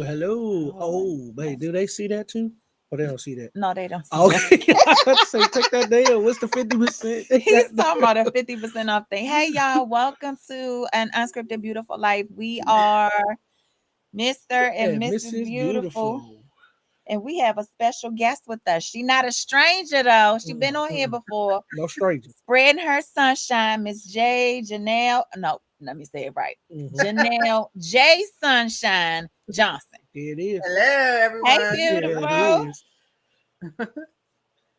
hello. Hold Oh, wait, do they see that too? Or they don't see that? No, they don't see that. Okay, I was about to say, take that down. What's the 50%? Take He's that talking down. about a 50% off thing. Hey, y'all, welcome to an Unscripted Beautiful Life. We are Mr. and Yeah, Mrs. Mrs. Beautiful, Beautiful. and we have a special guest with us. She not a stranger, though. She been Mm, on here mm. before, No stranger. spreading her sunshine. Miss J. Janelle, no, let me say it right. Hmm. Janelle J. Sunshine Johnson. There it is. Hello, Hey, everyone. There it beautiful. is.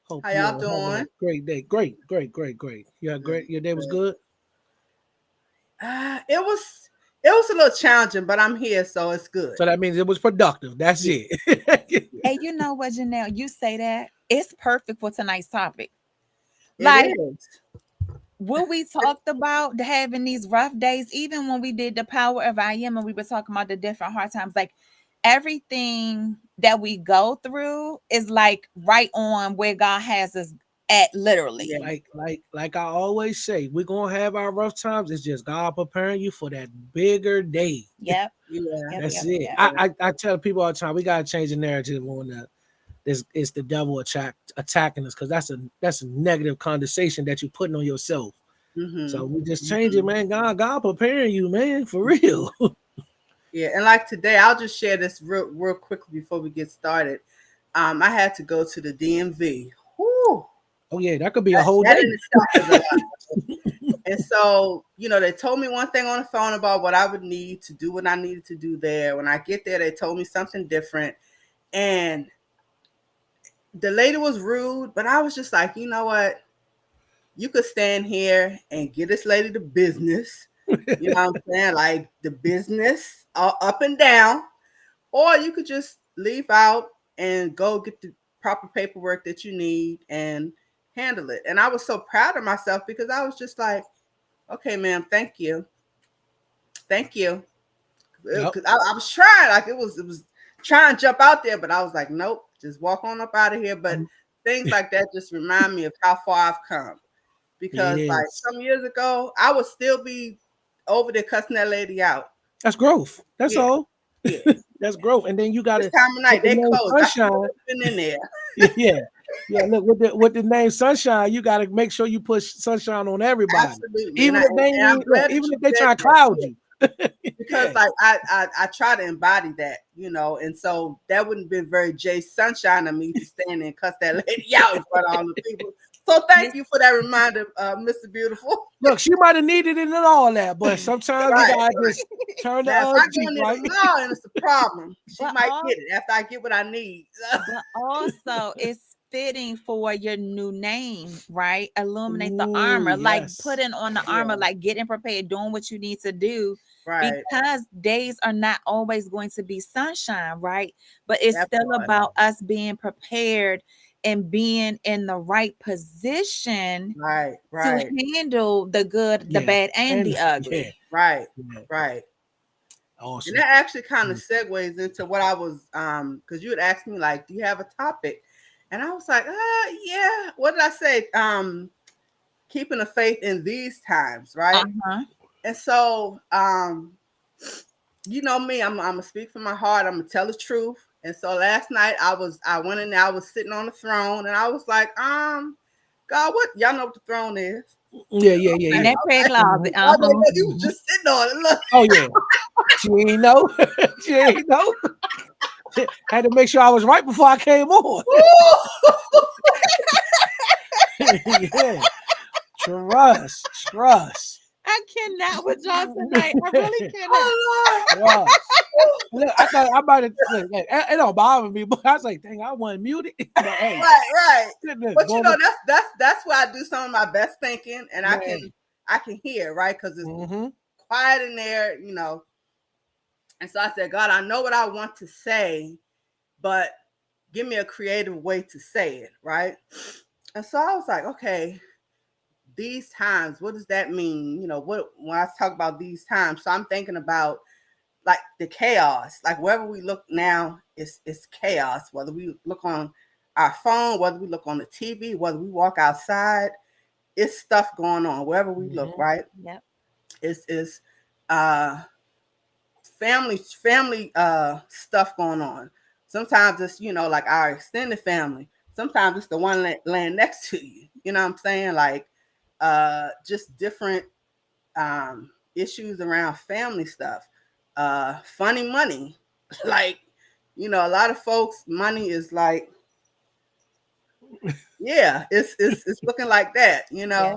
Hope How you y'all all having a doing? great day. Great, great, great, great. You had Good, great. Your day was good. good. It was a little challenging, but I'm here, so it's good. So that means it was productive. That's Yeah, it. yeah. And you know what, Janelle? You say that it's perfect for tonight's topic. It Like, is. what we talked about having these rough days, even when we did the power of I am and we were talking about the different hard times, like everything that we go through is like right on where God has us at, literally. Yeah, like I always say, we're gonna have our rough times. It's just God preparing you for that bigger day. Yep, yeah, yep, That's yep, it. yep. I tell people all the time, we gotta change the narrative on that. This it's the devil attacking us because that's a negative condensation that you're putting on yourself. So mm-hmm, we just change it, mm-hmm. man. God preparing you, man, for real. Yeah. And like today, I'll just share this real quickly before we get started. I had to go to the DMV. Whew, Oh yeah, that could be a that, whole that day. in itself is a lot. And so, they told me one thing on the phone about what I would need to do what I needed to do there. When I get there, they told me something different. And the lady was rude, but I was just like, you know what? You could stand here and get this lady the business. You know what I'm saying? Like the business up and down. Or you could just leave out and go get the proper paperwork that you need and handle it. And I was so proud of myself because I was just like, okay, ma'am, thank you. Thank you. Yep. 'Cause I was trying, like it was trying to jump out there, but I was like, nope, just walk on up out of here. But Um, things like that just remind me of how far I've come. it Because like is. some years ago, I would still be over there cussing that lady out. That's growth. That's Yeah, all. yeah. That's growth. And then you This gotta time of with night, the they name closed. I still sunshine. would have been in there. Yeah. Yeah. Look, with the name sunshine, you gotta make sure you push sunshine on everybody. Absolutely. And, Even I, if and, they and I'm ain't look, glad that even you if they said try to that. cloud Yeah. you. Because Yeah. like I try to embody that, and so that wouldn't have been very Jay Sunshine of me to stand and cuss that lady out in front of all the people. So thank you for that reminder, Mr. Beautiful. Look, she might have needed it and all that, but sometimes you Right, gotta right. just turn the Now, if I go cheek, into right? the law and it's a problem, she But might all, get it after I get what I need. but also it's fitting for your new name, right? Illuminate the Ooh, armor, like yes. putting on the armor, Yeah, like getting prepared, doing what you need to do, right. because days are not always going to be sunshine, right? But it's That still part. about us being prepared and being in the right position Right, to right, handle the good, the Yeah. bad, and And the yeah. ugly. right, Yeah. right. And Awesome. that actually kind of Mm. segues into what I was because you had asked me like, do you have a topic? And I was like, yeah. What did I say? Keeping the faith in these times, right? Uh-huh. And so you know me, I'm gonna speak from my heart, I'm gonna tell the truth. And so last night I went in there, I was sitting on the throne and I was like, God, what y'all know what the throne is? Yeah, yeah, yeah, In yeah. that prayer closet. Mhm, I was like, Uh-huh. "Look, you was mhm. just sitting on it. Look. Oh yeah. She ain't know. She ain't know. Had to make sure I was right before I came on. Yeah. Trust. I cannot with y'all tonight. I really cannot. Oh, Lord. Trust. Look, I thought I might have look, it don't bother me, but I was like, dang, I wasn't muted. But hey, Right. look, But going with that's where I do some of my best thinking, and man. I can hear, right, because it's Mm-hmm. quiet in there. And so I said, God, I know what I want to say, but give me a creative way to say it, right? And so I was like, okay, these times, what does that mean? What when I talk about these times, so I'm thinking about like the chaos. Like wherever we look now, it's chaos. Whether we look on our phone, whether we look on the TV, whether we walk outside, it's stuff going on wherever we look, Mm-hmm. right? Yep. It's uh family stuff going on. Sometimes it's, like our extended family. Sometimes it's the one laying next to you. You know what I'm saying? Like just different issues around family stuff. Funny money. Like, a lot of folks money is like, yeah, it's looking like that, Yeah.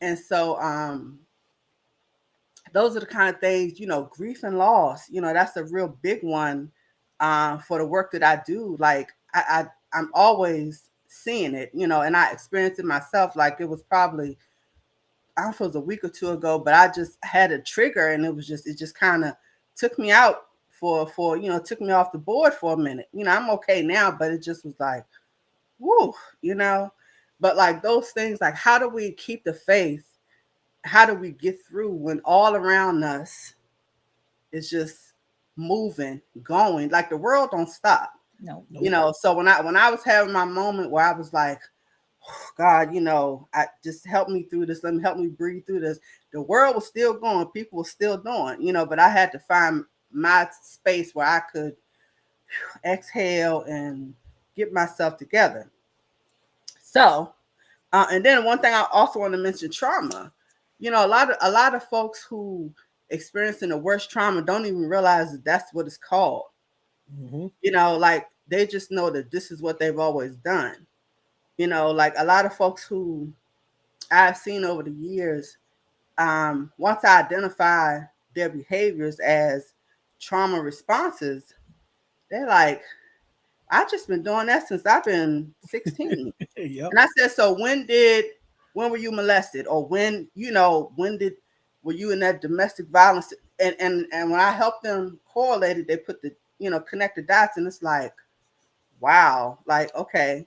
And so those are the kind of things, grief and loss, that's a real big one for the work that I do. Like I'm always seeing it, and I experienced it myself. Like it was probably, I don't know if it was a week or two ago, but I just had a trigger, and it just kind of took me out for took me off the board for a minute. I'm okay now, but it just was like, woo, but like those things, like how do we keep the faith? How do we get through when all around us is just moving, going, like the world don't stop? No. So when I was having my moment where I was like, oh, God, I just help me through this. Let me help me breathe through this. The world was still going, people were still doing, but I had to find my space where I could exhale and get myself together. So, and then one thing I also want to mention, trauma. A lot of folks who experiencing the worst trauma don't even realize that that's what it's called. Mm-hmm. Like they just know that this is what they've always done. Like a lot of folks who I've seen over the years, once I identify their behaviors as trauma responses, they're like, I just been doing that since I've been 16. Yep. And I said, so when were you molested? Or were you in that domestic violence? And when I helped them correlate it, they put the, connect the dots, and it's like, wow, like, okay.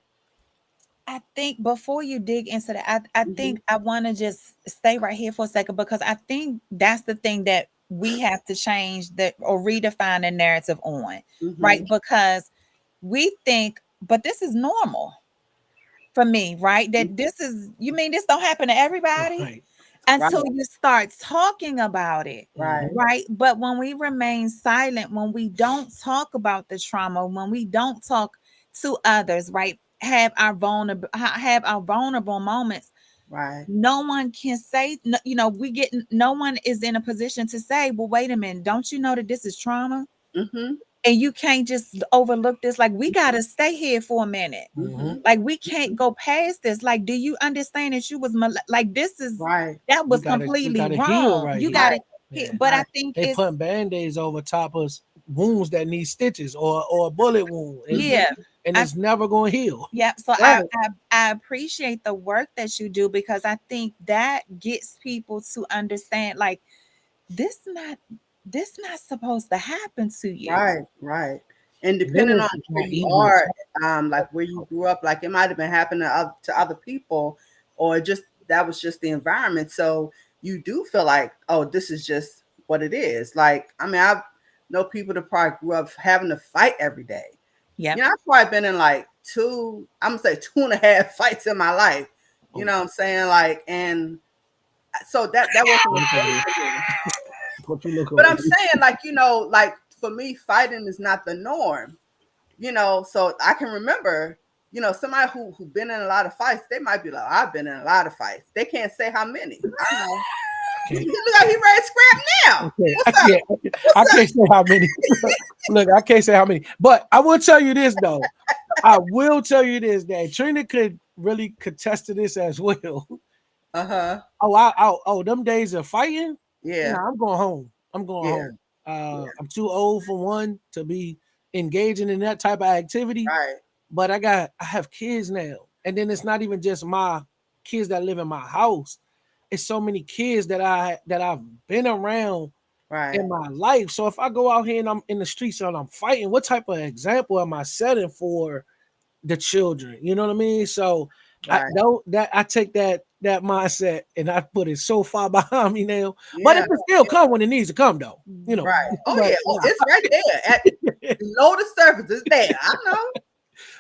I think before you dig into that, I Mm-hmm. think I want to just stay right here for a second, because I think that's the thing that we have to change that or redefine the narrative on, Mm-hmm. right? Because we think, but this is normal for me, right? That this is, you mean this don't happen to everybody Right. Right, until you start talking about it, right, Mm-hmm. right? But when we remain silent, when we don't talk about the trauma, when we don't talk to others, right? Have our vulnerable moments. right. No one can say, no one is in a position to say, well, wait a minute, don't you know that this is trauma? Mm-hmm. And you can't just overlook this. Like, we got to stay here for a minute. Mm-hmm. Mm-hmm. Like, we can't go past this. Like, do you understand that you was like, this is, Right, that We was gotta completely heal wrong. right You here. got right, to hit. Yeah. But I right. think They it's, putting band-aids over top of wounds that need stitches or a bullet wound, Mm-hmm. yeah. and I it's never gonna heal. Yeah, so I, Right. I I appreciate the work that you do, because I think that gets people to understand, like, this not this not supposed to happen to you. Right, right. And And then depending on it's where not you easy to are, talk like where you grew up, like it might have been happening to other people, or just that was just the environment. So you do feel like, oh, this is just what it is. Like, I mean, I know people that probably grew up having to fight every day. Yep. I've probably been in like I'm gonna say 2.5 fights in my life. You about. know what I'm saying? Like, and so that wasn't a Look over thing here. for me. What you look But over I'm here. saying, like, like for me, fighting is not the norm. So I can remember, somebody who been in a lot of fights, they might be like, I've been in a lot of fights. They can't say how many. I know. Okay. Look how he ready to scrap now. Okay. What's up? I What's up? can't say how many. Look, I can't say how many. But I will tell you this though. I will tell you this that Trina could really contest to this as well. Uh-huh. Them days of fighting. Yeah. Nah, I'm going home. I'm going Yeah. home. Yeah. I'm too old for one to be engaging in that type of activity. Right. But I have kids now, and then it's not even just my kids that live in my house. It's so many kids that I've been around Right. in my life. So if I go out here and I'm in the streets and I'm fighting, what type of example am I setting for the children? You know what I mean? So I Right. don't that I take that mindset and I put it so far behind me now. But it Yeah. can still come when it needs to come though. You know. Right. Oh But yeah. Oh, it's right there at below the surface. It's there. I know.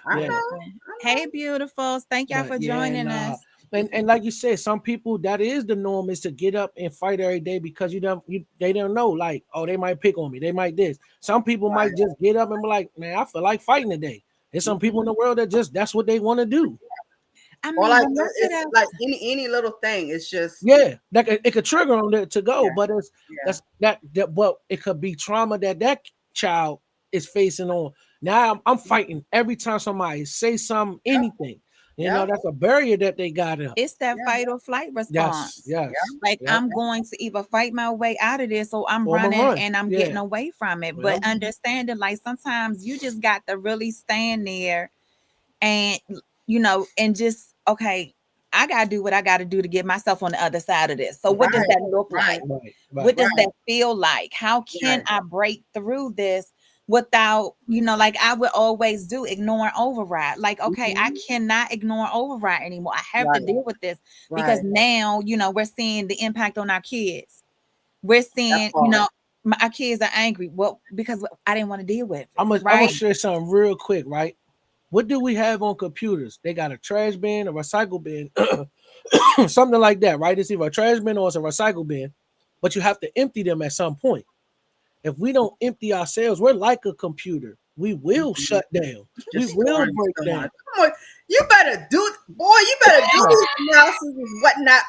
I yeah. know. I know. Hey, beautifuls. Thank y'all But for yeah, joining and us. And like you said, some people that is the norm is to get up and fight every day because they don't know, like, oh, they might pick on me, they might this. Some people Right. might just get up and be like, man, I feel like fighting today. There's some people in Mhm. the world that just that's what they want to do. I Or mean, like but look at it's us. like any little thing. It's just Yeah, that it could trigger on there to go, yeah, but it's yeah, that but it could be trauma that child is facing on. Now I'm fighting every time somebody say something, yep, anything. You know, yep, that's a barrier that they got up. It's that yeah, fight or flight Yes, response. yes, Like yep. I'm going to either fight my way out of this or I'm Or I'm gonna running run. and I'm getting Yeah, away from it. But well, understanding like sometimes you just got to really stand there and and just okay, I gotta do what I gotta do to get myself on the other side of this. So what does right, that look right, like? right, What right. does right, that feel like? How can right. I break through this without, like I would always do, ignoring override? Like, okay, I Mhm. cannot ignore override anymore. I have to Right, deal with this because right. now, we're seeing the impact on our kids. We're That seeing, part. our kids are angry. Well, because I didn't want to deal with it, I'm gonna right? share something real quick, right? What do we have on computers? They got a trash bin, a recycle bin, something like that, right? It's either a trash bin or it's a recycle bin, but you have to empty them at some point. If we don't empty ourselves, we're like a computer. We will Mhm. shut down. We Just will storing break so down. much. Come on, you better do, boy. You better do these analysis and whatnot,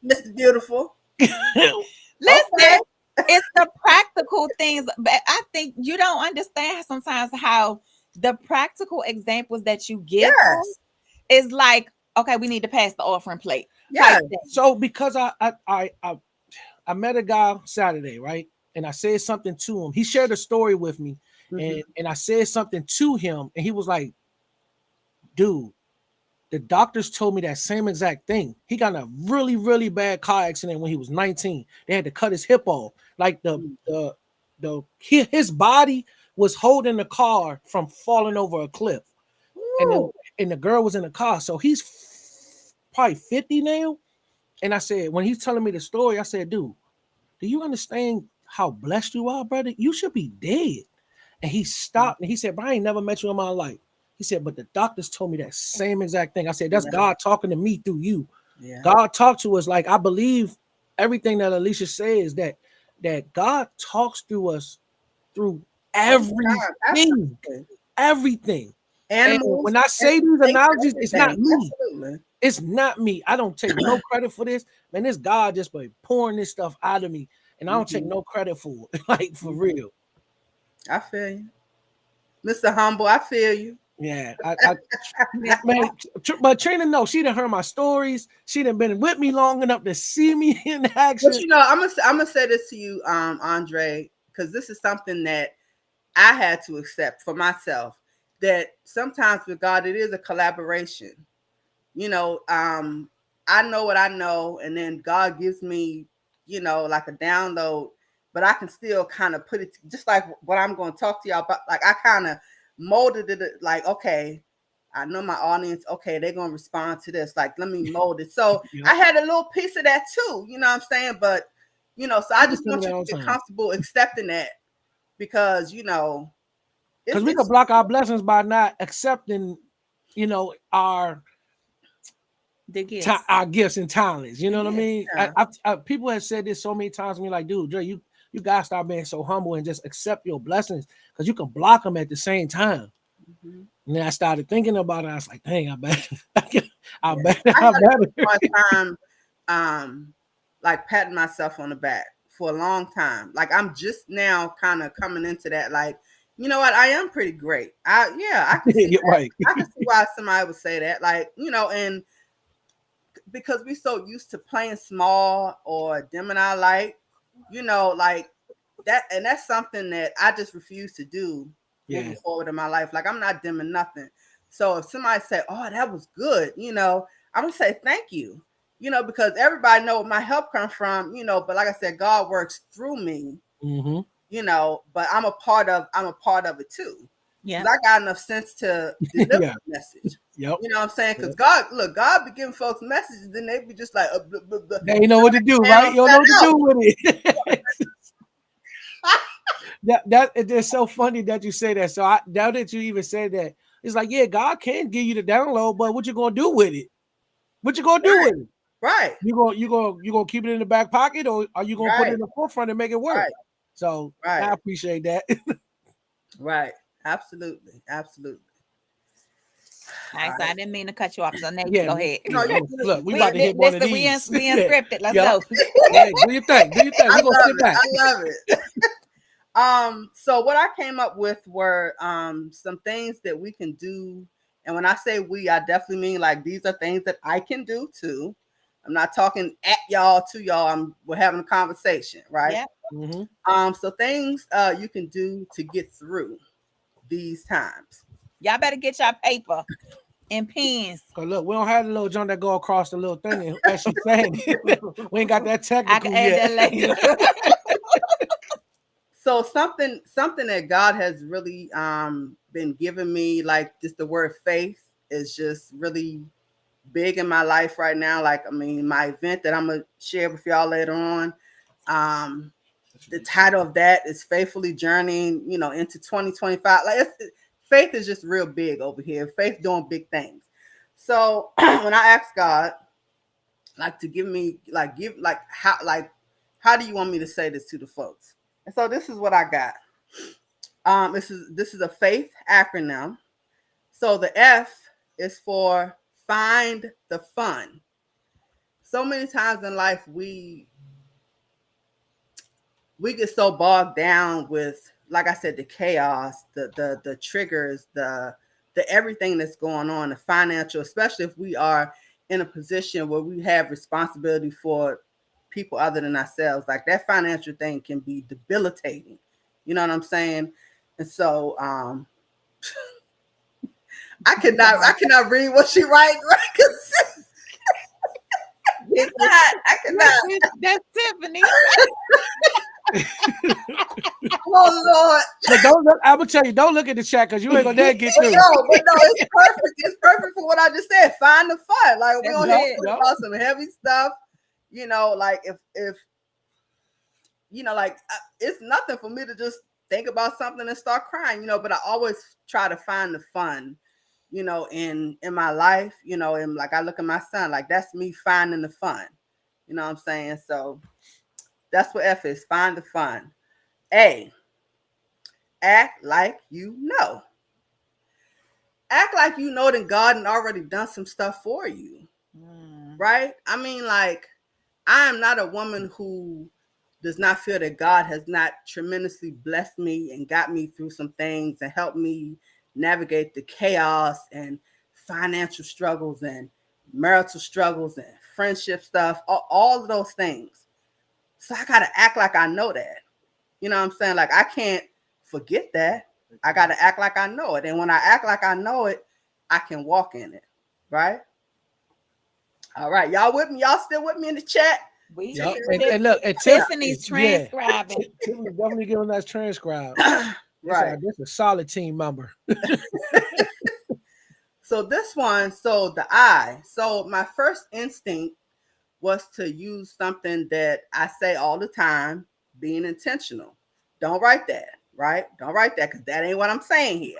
Mister Beautiful. Okay. Listen, it's the practical things, but I think you don't understand sometimes how the practical examples that you give us Yes. is like, okay, we need to pass the offering plate type Yes. thing. So because I met a guy Saturday, right? And I said something to him. He shared a story with me, Mhm. and I said something to him, and he was like, dude, the doctors told me that same exact thing. He got in a really, really bad car accident when he was 19. They had to cut his hip off. Like his body was holding the car from falling over a cliff. And Ooh. the girl was in the car. So he's probably 50 now. And I said, when he's telling me the story, I said, dude, do you understand how blessed you are, brother? You should be dead. And he stopped and he said, but I ain't never met you in my life. He said, but the doctors told me that same exact thing. I said, that's Yeah. God talking to me through you. Yeah. God talked to us. Like I believe everything that Alicia says, that God talks through us through All the time. everything. Absolutely. Everything. And Animals, when I say these insects, analogies, it's not everything. me. Absolutely. It's not me. I don't take no credit for this. Man, this God just by pouring this stuff out of me. And I don't take Mhm. no credit for it. Like for Mhm. real. I feel you, Mister Humble. I feel you. Yeah. Man, but Trina, no, she done heard my stories. She done been with me long enough to see me in But action. I'm gonna say this to you, Andre, because this is something that I had to accept for myself. That sometimes with God, it is a collaboration. You know, I know what I know, and then God gives me, like a download, but I can still kind of put it just like what I'm going to talk to y'all about. Like I kind of molded it like, okay, I know my audience. Okay, they're going to respond to this. Like, let me mold it. So Yep. I had a little piece of that too. You know what I'm saying? But so I I can just tell you want that you to all the get time. comfortable accepting that because Because we could it's block our blessings by not accepting, our The gifts. our gifts and talents. You know what I Yes. mean? yeah. People have said this so many times to me, like, dude, Dre, you gotta stop being so humble and just accept your blessings because you can block them at the same time. Mhm. And then I started thinking about it. I was like, dang, I bet, I Yeah. bet, I I had a better. hard time like patting myself on the back for a long time. Like I'm just now kind of coming into that like, you know what, I am pretty great. I can see You're that. right. I can see why somebody would say that. Like, and because we're so used to playing small or dimming our light, like that, and that's something that I just refuse to do Yeah. moving forward in my life. Like I'm not dimming nothing. So if somebody say, "Oh, that was good," I'm gonna say thank you. Because everybody know where my help comes from. But like I said, God works through me. Mm-hmm. But I'm a part of it too. Yeah. Because I got enough sense to deliver Yeah. the message. Yep. You know what I'm saying? Yep. Because God be giving folks messages, then they be just like, blah, blah, blah. They ain't know what to do, right? You don't know what to do with it. It's so funny that you say that. So now that you even said that, it's like, yeah, God can give you the download, but what you gonna do with it? What you gonna do with it? Right. You gonna keep it in the back pocket, or are you gonna put it Right. in the forefront and make it work? Right. So Right. I appreciate that. Right. Absolutely. Absolutely. Nice. All I right. didn't mean to cut you off. So now you Yeah, go ahead. No, yeah. you good. Look, we You about good. to hit one of Listen, these. we Yeah, unscripted. Let's yeah. go. Hey, do your thing. Do your thing. I We gonna love sit it. back. I love it. So what I came up with were some things that we can do. And when I say we, I definitely mean like these are things that I can do too. I'm not talking at y'all to y'all. We're having a conversation, right? Yep. So things you can do to get through these times. Y'all better get your paper and pens. Cause look, we don't have the little jump that go across the little thing. And as she's saying, we ain't got that I technical can add yet. that later. So something that God has really been giving me, like just the word faith is just really big in my life right now. Like, I mean, my event that I'm gonna share with y'all later on. The title of that is Faithfully Journeying, into 2025. Like faith is just real big over here. Faith doing big things. So when I asked God, like to give me, like how do you want me to say this to the folks? And so this is what I got. This is a faith acronym. So the F is for find the fun. So many times in life we get so bogged down with, like I said, the chaos, the triggers, the everything that's going on, the financial, especially if we are in a position where we have responsibility for people other than ourselves. Like that financial thing can be debilitating. You know what I'm saying? And so I cannot read what she writing, right? I cannot. That's Tiffany. Oh Lord. But don't look, I'm gonna tell you, don't look at the chat because you ain't gonna dare get But through. no, it's perfect. It's perfect for what I just said. Find the fun. Like we don't That's need it. to talk about some heavy stuff. Like if like it's nothing for me to just think about something and start crying. But I always try to find the fun, in my life. And like I look at my son, like that's me finding the fun. You know what I'm saying? So that's what F is. Find the fun. A, act like you know. Act like you know that God had already done some stuff for you, right? I mean, like, I am not a woman who does not feel that God has not tremendously blessed me and got me through some things and helped me navigate the chaos and financial struggles and marital struggles and friendship stuff, all of those things. So I got to act like I know that. You know what I'm saying? Like, I can't forget that. I got to act like I know it. And when I act like I know it, I can walk in it. Right? All right. Y'all with me? Y'all still with me in the chat? Yep. And look, and Tiffany's transcribing. Tiffany's definitely giving us transcribe. Right. This is a solid team member. So this one, so the I. So my first instinct was to use something that I say all the time, being intentional. Don't write that, right? Don't write that because that ain't what I'm saying here.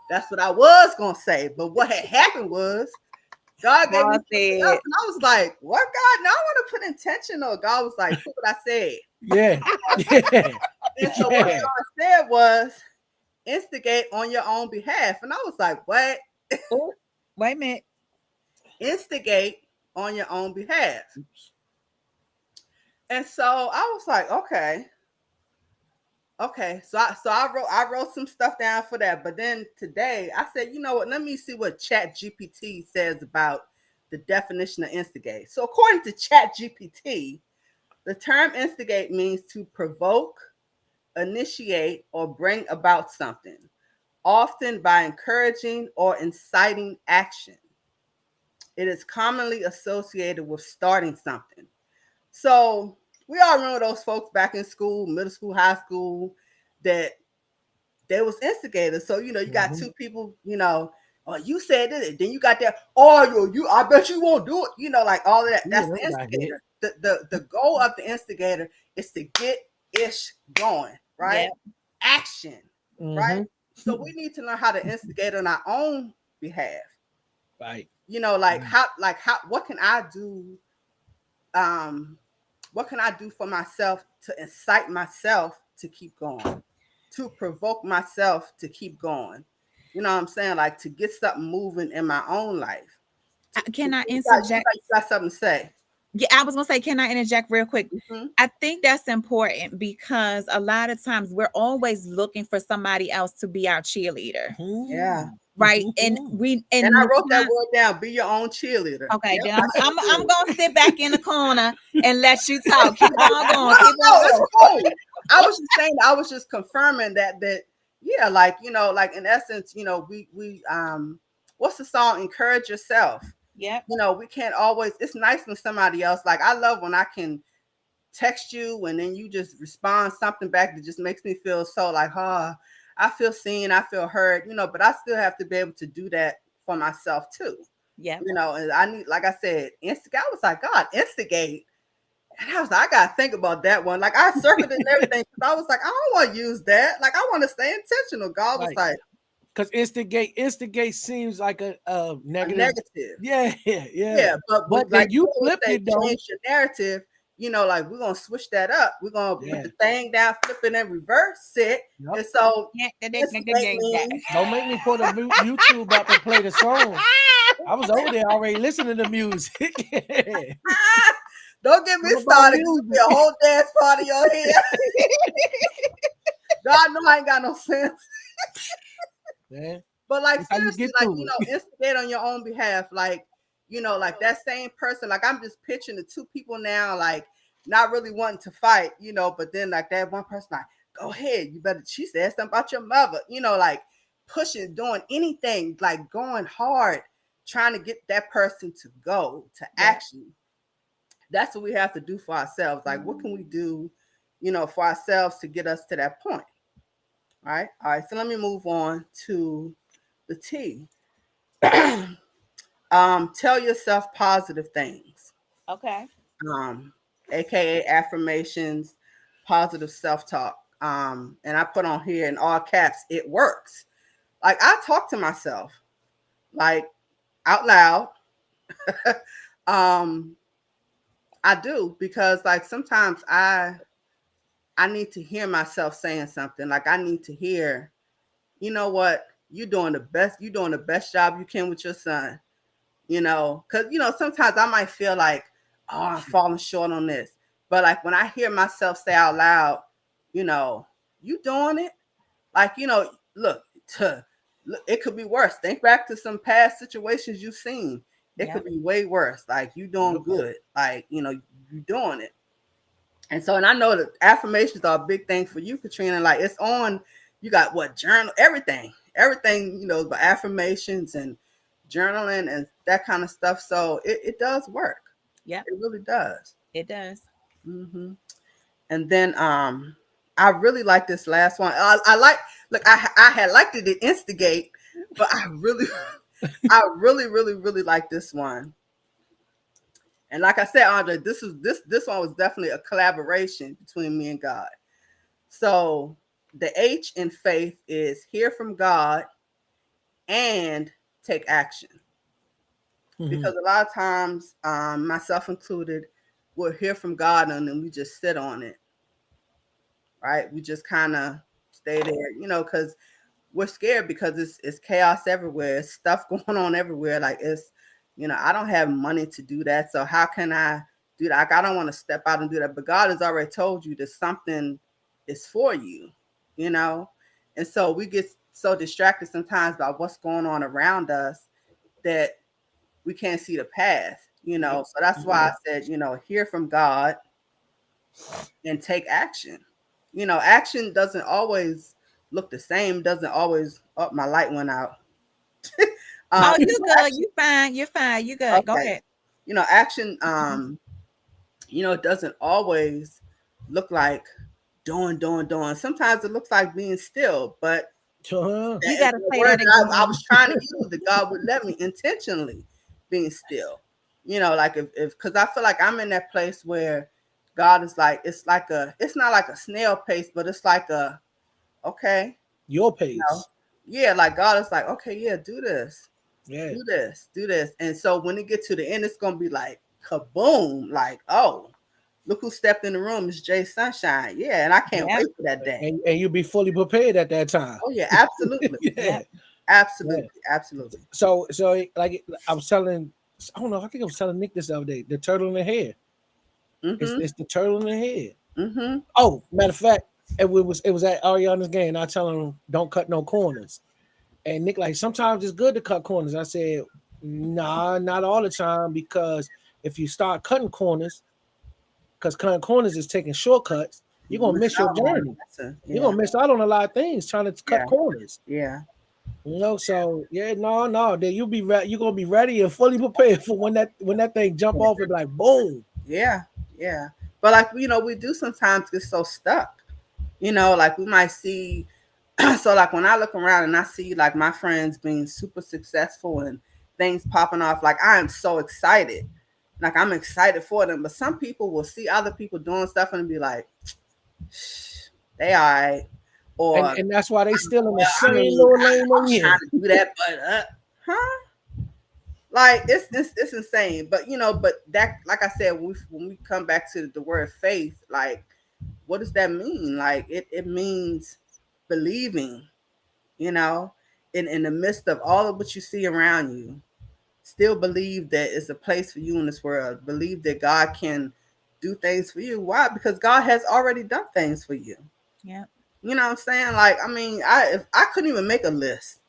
That's what I was going to say. But what had happened was God gave me something else, and I was like, what, God? Now I want to put intentional. God was like, put what I said. Yeah. Yeah. And so what God said was, instigate on your own behalf. And I was like, what? Oh, wait a minute. Instigate on your own behalf. And so I was like, okay. So I wrote some stuff down for that. But then today I said, you know what? Let me see what Chat GPT says about the definition of instigate. So according to Chat GPT, the term instigate means to provoke, initiate, or bring about something, often by encouraging or inciting action. It is commonly associated with starting something. So we all remember those folks back in school, middle school, high school, that they was instigators. So, you got two people, oh, you said it. Then you got that, oh, I bet you won't do it. Like all of that. That's the instigator. The goal of the instigator is to get ish going, right? Yeah. Action, right? So we need to learn how to instigate on our own behalf. Right. what can I do? Um, what can I do for myself to incite myself to keep going, to provoke myself to keep going? You know what I'm saying? Like to get something moving in my own life. Can I You interject? got something to say? Yeah, I was gonna say, can I interject real quick? Hmm. I think that's important because a lot of times we're always looking for somebody else to be our cheerleader, Yeah. right? And And I wrote that word down. Be your own cheerleader. okay, Yep, then I I'm sure I'm did. gonna sit back in the corner and let you talk. Keep on No, going. Keep no, no, it's on. cool. I was just saying, I was just confirming that yeah, like like in essence, we what's the song? Encourage yourself. Yep. We can't always. It's nice when somebody else, like I love when I can text you and then you just respond something back that just makes me feel so like, I feel seen, I feel heard, but I still have to be able to do that for myself too. Yep. And I need, like I said, instigate. I was like, God, instigate. And I was like, I gotta think about that one. Like I circled it and everything. I was like, I don't want to use that. Like I want to stay intentional. God was Right. like, Because instigate seems like a a negative. negative. Yeah, yeah. Yeah, but But then like you you always flipped say, it though. change your narrative. Like we're gonna switch that up. We're gonna put Yeah. the thing down, flip it, and reverse it. Yep. And so Yeah. instigate means Don't make me put a YouTube up and play the song. I was over there already listening to music. don't get me What about started. It's gonna be music? a whole dance party on here. God know I ain't got no sense. Man, But like that's how you seriously, get like through it. instigate on your own behalf. Like, like that same person, like I'm just pitching the two people now, like not really wanting to fight, but then like that one person, like, go ahead, you better she said something about your mother, like pushing, doing anything, like going hard, trying to get that person to go to Yeah. action. That's what we have to do for ourselves. Like, what can we do, for ourselves to get us to that point? All right. All right. So let me move on to the T. Tell yourself positive things. Okay. Um, aka affirmations, positive self-talk. And I put on here in all caps, it works. Like I talk to myself, like out loud. um, I do because like sometimes I need to hear myself saying something. Like I need to hear, you know what, you're doing the best job you can with your son. Because sometimes I might feel like, oh, I'm falling short on this. But like when I hear myself say out loud, you know, you doing it, like, look, look, it could be worse. Think back to some past situations you've seen. It Yep. could be way worse. Like you doing Yep. good. Like, you doing it. And so, and I know that affirmations are a big thing for you, Katrina. Like it's on, you got what, journal, everything, the affirmations and journaling and that kind of stuff. So it does work. Yep. It really does. It does. Hmm. And then I really like this last one. I like, look, I had liked it to instigate, but I really, I really, really, really like this one. And like I said, Andre, this one was definitely a collaboration between me and God. So the H in faith is hear from God and take action. Mhm. Because a lot of times, myself included, we'll hear from God and then we just sit on it, right? We just kind of stay there, because we're scared because it's chaos everywhere. It's stuff going on everywhere. Like I don't have money to do that. So how can I do that? Like, I don't want to step out and do that. But God has already told you that something is for you, you know? And so we get so distracted sometimes by what's going on around us that we can't see the path, Yep. So that's why I said, hear from God and take action. Action doesn't always look the same, doesn't always, oh, my light went out. Oh, You you know, good. action, You fine. You're fine. You good. Go okay. ahead. Action, it doesn't always look like doing. Sometimes it looks like being still, but Uh-huh. You that is gotta the say word that that I again. was trying to use that God would let me intentionally being still. Like if because I feel like I'm in that place where God is like, it's not like a snail pace, but it's like okay, Your you know, pace. yeah, like God is like, okay, yeah, do this. Yeah. do this. And so when it gets to the end, it's gonna be like kaboom, like, oh, look who stepped in the room. It's Jay Sunshine. Yeah, and I can't Yep. wait for that day. And you be fully prepared at that time. Oh yeah, absolutely. Yeah. Yep. Yeah. Absolutely. Absolutely. So like I was telling, I don't know, I think I was telling Nick this other day, the turtle in the head. Mm-hmm. It's the turtle in the head. Mm-hmm. Oh, matter of fact, it was at Ariana's game. I tell him don't cut no corners. And Nick like sometimes it's good to cut corners. I said, nah, not all the time, because if you start cutting corners, because cutting corners is taking shortcuts, you're You gonna miss miss your out on journey. the lesson. You're Yeah. gonna miss out on a lot of things trying to cut Yeah. corners. Yeah. So yeah, no, then you're gonna be ready and fully prepared for when that thing jump off and be like boom. Yeah. Yeah. But like, we do sometimes get so stuck. Like we might see so like when I look around and I see like my friends being super successful and things popping off, like I am so excited. Like I'm excited for them. But some people will see other people doing stuff and be like, they all right. And Or and that's why they still in the well, I same mean, little lane I they was trying in. to do that, but huh? Like it's insane. But but that, like I said, when we come back to the word faith, like what does that mean? Like it means believing, you know, in the midst of all of what you see around you, still believe that it's a place for you in this world. Believe that God can do things for you. Why? Because God has already done things for you. Yep. You know what I'm saying? Like, I mean, if I couldn't even make a list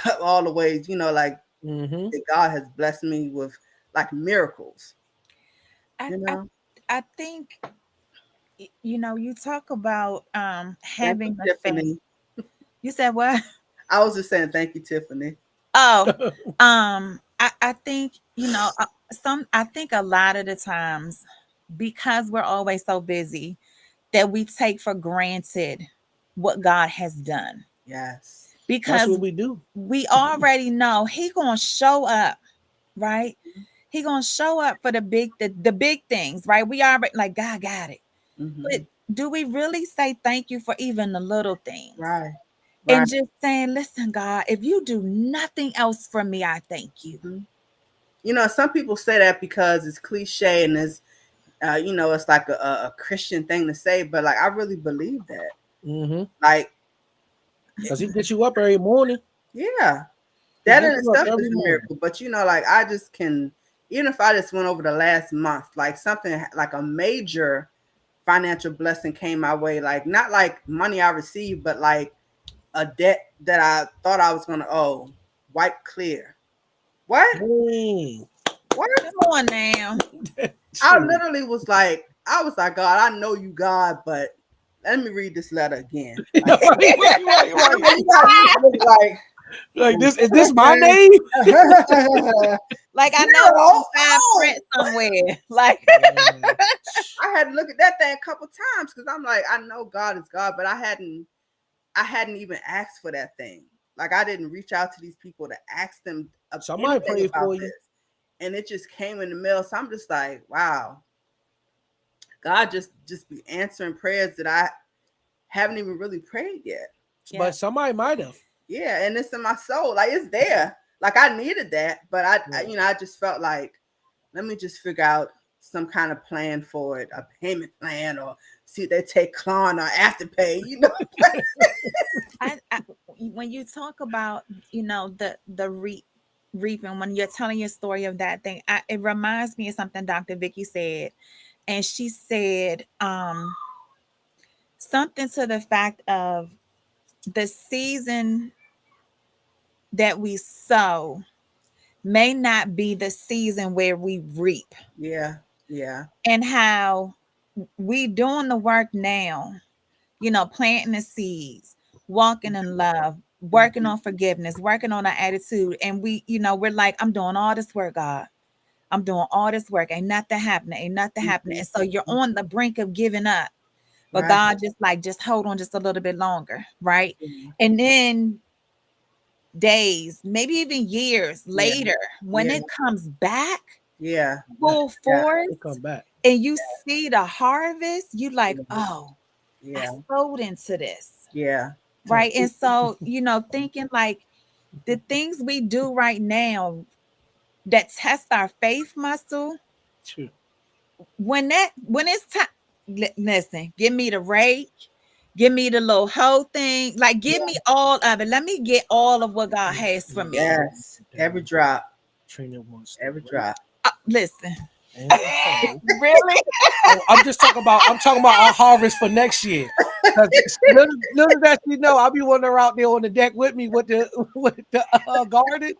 of all the ways, like Mm-hmm. that God has blessed me with like miracles, I, you I know. I think you talk about Thank you, having the faith. Tiffany. You said what? I was just saying thank you, Tiffany. Oh, I think I think a lot of the times, because we're always so busy, that we take for granted what God has done, Yes. That's because what we do. we already know He gonna show up, right? He gonna show up for the big things, right? We already like God got it. But Mm-hmm. do we really say thank you for even the little things? Right. Right. And just saying, listen, God, if you do nothing else for me, I thank you. Mm-hmm. Some people say that because it's cliche and it's like a Christian thing to say, but like I really believe that. Mm-hmm. Like, Because he gets you up every morning. yeah, He that in gets you up itself every is a morning. miracle. But like I just can, even if I just went over the last month, like something like a major financial blessing came my way, like not like money I received, but like a debt that I thought I was gonna owe, wipe clear. What? Dang. What? Come on now. I Shoot. literally was like, God, I know you, God, but let me read this letter again. Like, Right. you gotta really like, Like this is this my name? Like I know it's zero. in fine Oh, print somewhere. Like Man. I had to look at that thing a couple times because I'm like, I know God is God, but I hadn't even asked for that thing. Like I didn't reach out to these people to ask them Somebody anything pray about for this, you. and it just came in the mail. So I'm just like, wow, God just be answering prayers that I haven't even really prayed yet. yeah, But somebody might have. Yeah, and it's in my soul. Like it's there. Like I needed that, but Yeah. I just felt like let me just figure out some kind of plan for it, a payment plan, or see if they take Klarna or Afterpay. I when you talk about the reaping, when you're telling your story of that thing, it reminds me of something Dr. Vicky said, and she said something to the fact of the season that we sow may not be the season where we reap, Yeah, yeah, and how we doing the work now, planting the seeds, walking in love, working mhm, on forgiveness, working on our attitude. And we're like, I'm doing all this work, God. I'm doing all this work. Ain't nothing happening. Ain't nothing happening. mhm, And so you're mhm. on the brink of giving up. But Right. God just hold on just a little bit longer. Right. Yeah, And then days, maybe even years yeah, later, when yeah, it comes back yeah, full yeah, force They come back. and you see the harvest, you like, yeah, oh, I yeah, sowed into this. yeah. So Right. And so, thinking like, the things we do right now that test our faith muscle, True. when it's time, listen, give me the rage, give me the little whole thing, like give me all of it. Let me get all of what God has for me. Yes, every drop, Trina wants to every wait drop. Listen, and the whole. really? Oh, I'm talking about our harvest for next year. 'Cause little that you know, I'll be wandering out there on the deck with me with the with the garden.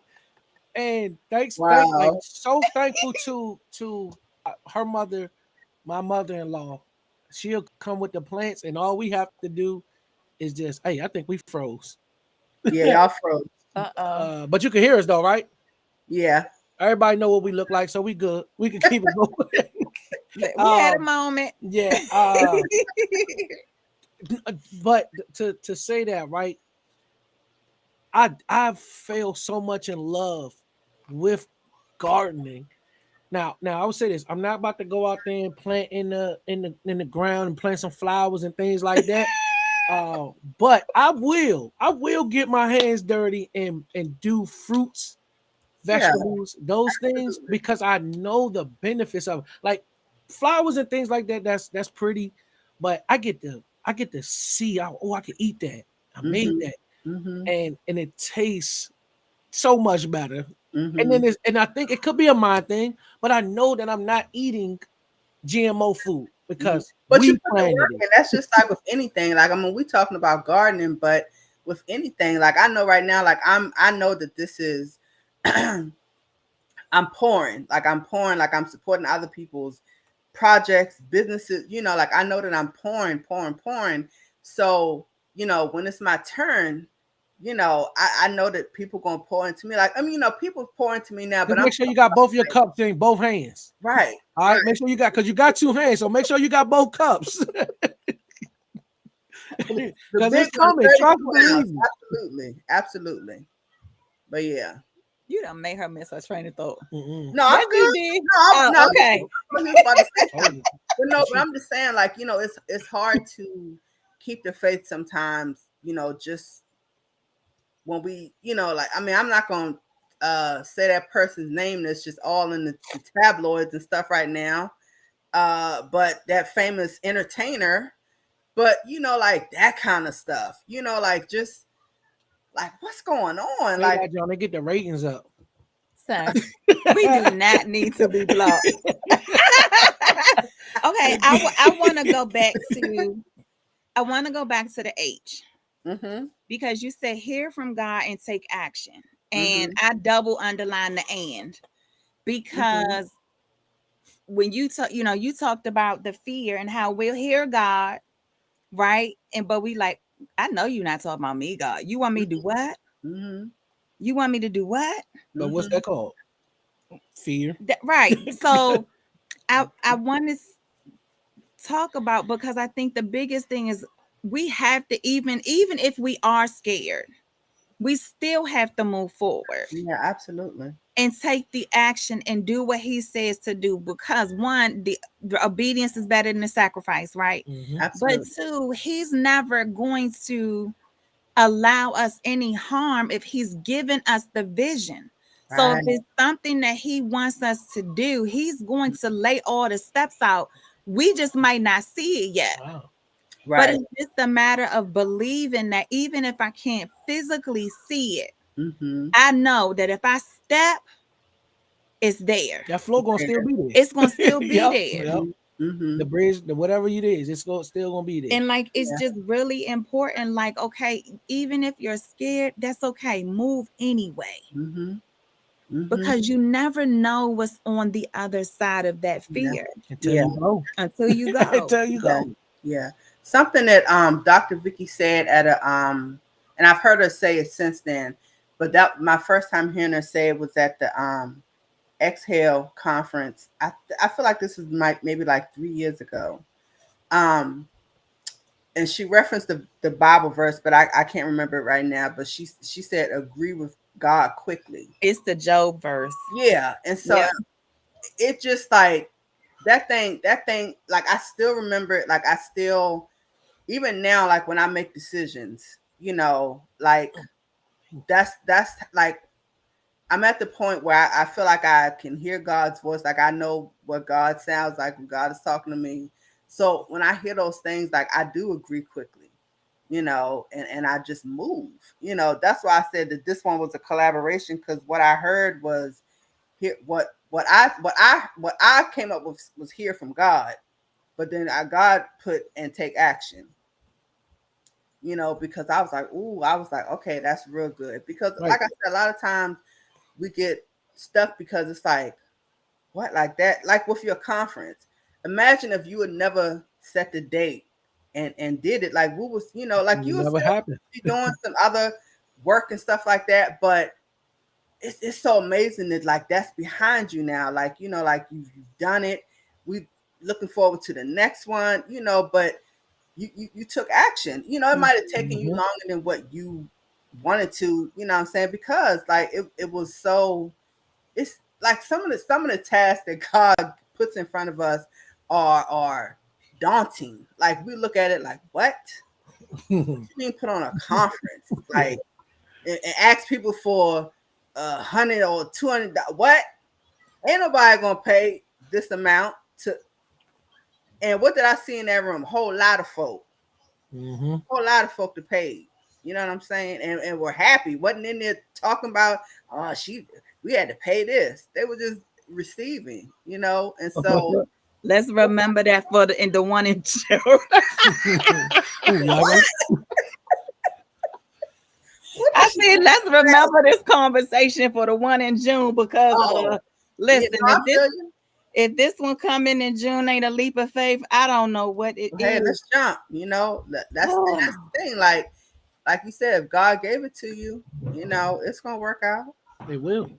And like Wow. so thankful to her mother, my mother-in-law. She'll come with the plants, and all we have to do is just, hey, I think we froze. Yeah, y'all froze. Uh-oh. But you can hear us though, right? Yeah. Everybody know what we look like, so we good. We can keep it going. We had a um, moment. yeah. But to say that, right? I fell so much in love with gardening. Now I would say this: I'm not about to go out there and plant in the ground and plant some flowers and things like that. But I will get my hands dirty and do fruits, Yeah. vegetables, those things because I know the benefits of it. Like flowers and things like that. That's pretty, but I get to see. I can eat that. I made Mhm. that, Mhm. and it tastes so much better. And then Mhm. and I think it could be a mind thing, but I know that I'm not eating GMO food Mhm. because But you we put the planted work it. in. That's just like with anything. Like I mean, we talking about gardening, but with anything, like I know right now, like I know that this is I'm pouring. Like I'm pouring, like I'm supporting other people's projects, businesses, like I know that I'm pouring, pouring, pouring. So, when it's my turn, I know that people gonna pour into me. Like, I mean, people pour into me now, Just but I'm make sure you got both your cups in both hands. right, All right, right. make sure you got because you got two hands, so make sure you got both cups The because big it's one, coming. Trust and 32 believe ounce. me. Absolutely. Absolutely. But yeah. You done made her miss her train of thought. Mm-mm. No, I'm Yes, you good. did. No, I'm, Oh, no, okay. I was just about to say Told something. you. But no, And but she I'm just saying, like, it's hard to keep the faith sometimes, just when we, like, I mean, I'm not gonna say that person's name that's just all in the tabloids and stuff right now. But that famous entertainer, but like that kind of stuff, like just like what's going on? say Like, that, John. They get the ratings up. Sir, we do not need to be blocked. Okay, I want to go back to the H, mm-hmm, because you said hear from God and take action. And mm-hmm, I double underline the and, mm-hmm, because when you talked about the fear and how we'll hear God, right? And but we like, I know you're not talking about me, God. You want me to do what? mm-hmm, You want me to do what? But what's mm-hmm. that called? Fear. Right. So I want to talk about, because I think the biggest thing is we have to, even if we are scared, we still have to move forward Yeah, absolutely. and take the action and do what he says to do, because one, the obedience is better than the sacrifice, right? Mm-hmm. But Absolutely. two, he's never going to allow us any harm if he's given us the vision. So if Right. it's something that he wants us to do, he's going to lay all the steps out. We just might not see it yet. Wow. But Right. it's just a matter of believing that even if I can't physically see it, Mm-hmm. I know that if I step, it's there. That flow gonna still There. be It's going to there. still be Yep. there. Yep. Mm-hmm. Mm-hmm. The bridge, whatever it is, still gonna be there. And like, it's Yeah. just really important. Like, okay, even if you're scared, that's okay. Move anyway, Mm-hmm. Mm-hmm. because you never know what's on the other side of that Yeah. fear Until Yeah. you go. until you go. Until you Yeah. go. Yeah. Something that Dr. Vicky said at a and I've heard her say it since then, but that my first time hearing her say it was at the Exhale conference. I feel like this was maybe like 3 years ago. Um and she referenced the Bible verse, but I can't remember it right now. But she said agree with God quickly. It's the Job verse. Yeah. And so Yep. it just like that thing, like I still remember it, like I still, even now, like when I make decisions, like that's like I'm at the point where I feel like I can hear God's voice. Like I know what God sounds like when God is talking to me. So when I hear those things, like I do agree quickly, and I just move. That's why I said that this one was a collaboration because what I heard was here what I came up with was hear from God, but then God put and take action. Because I was like, okay, that's real good. Because Right. like I said, a lot of times we get stuck because it's like, what, like that, like with your conference. Imagine if you would never set the date and did it. Like we was, like you would Never still happened. be doing some other work and stuff like that, but it's so amazing that like that's behind you now. Like, like you've done it. We looking forward to the next one, but you took action. It might have taken you Mhm. longer than what you wanted to, what I'm saying? Because like it was so, it's like some of the tasks that God puts in front of us are daunting. Like we look at it like, what? You mean put on a conference? Like and ask people for 100 or 200. What? Ain't nobody gonna pay this amount to. And what did I see in that room? A whole lot of folk. Mhm. Whole lot of folk to pay. You know what I'm saying? And we're happy. Wasn't in there talking about, oh, we had to pay this. They were just receiving, and so Let's remember that for the one in June. Y'all what? know? What I did she said, let's remember this conversation for the one in June because Oh, yeah, listen, no, I feel you. if this one coming in June ain't a leap of faith, I don't know what it Hey, is. let's jump. That's the thing. Like you said, if God gave it to you, it's gonna work out. They will.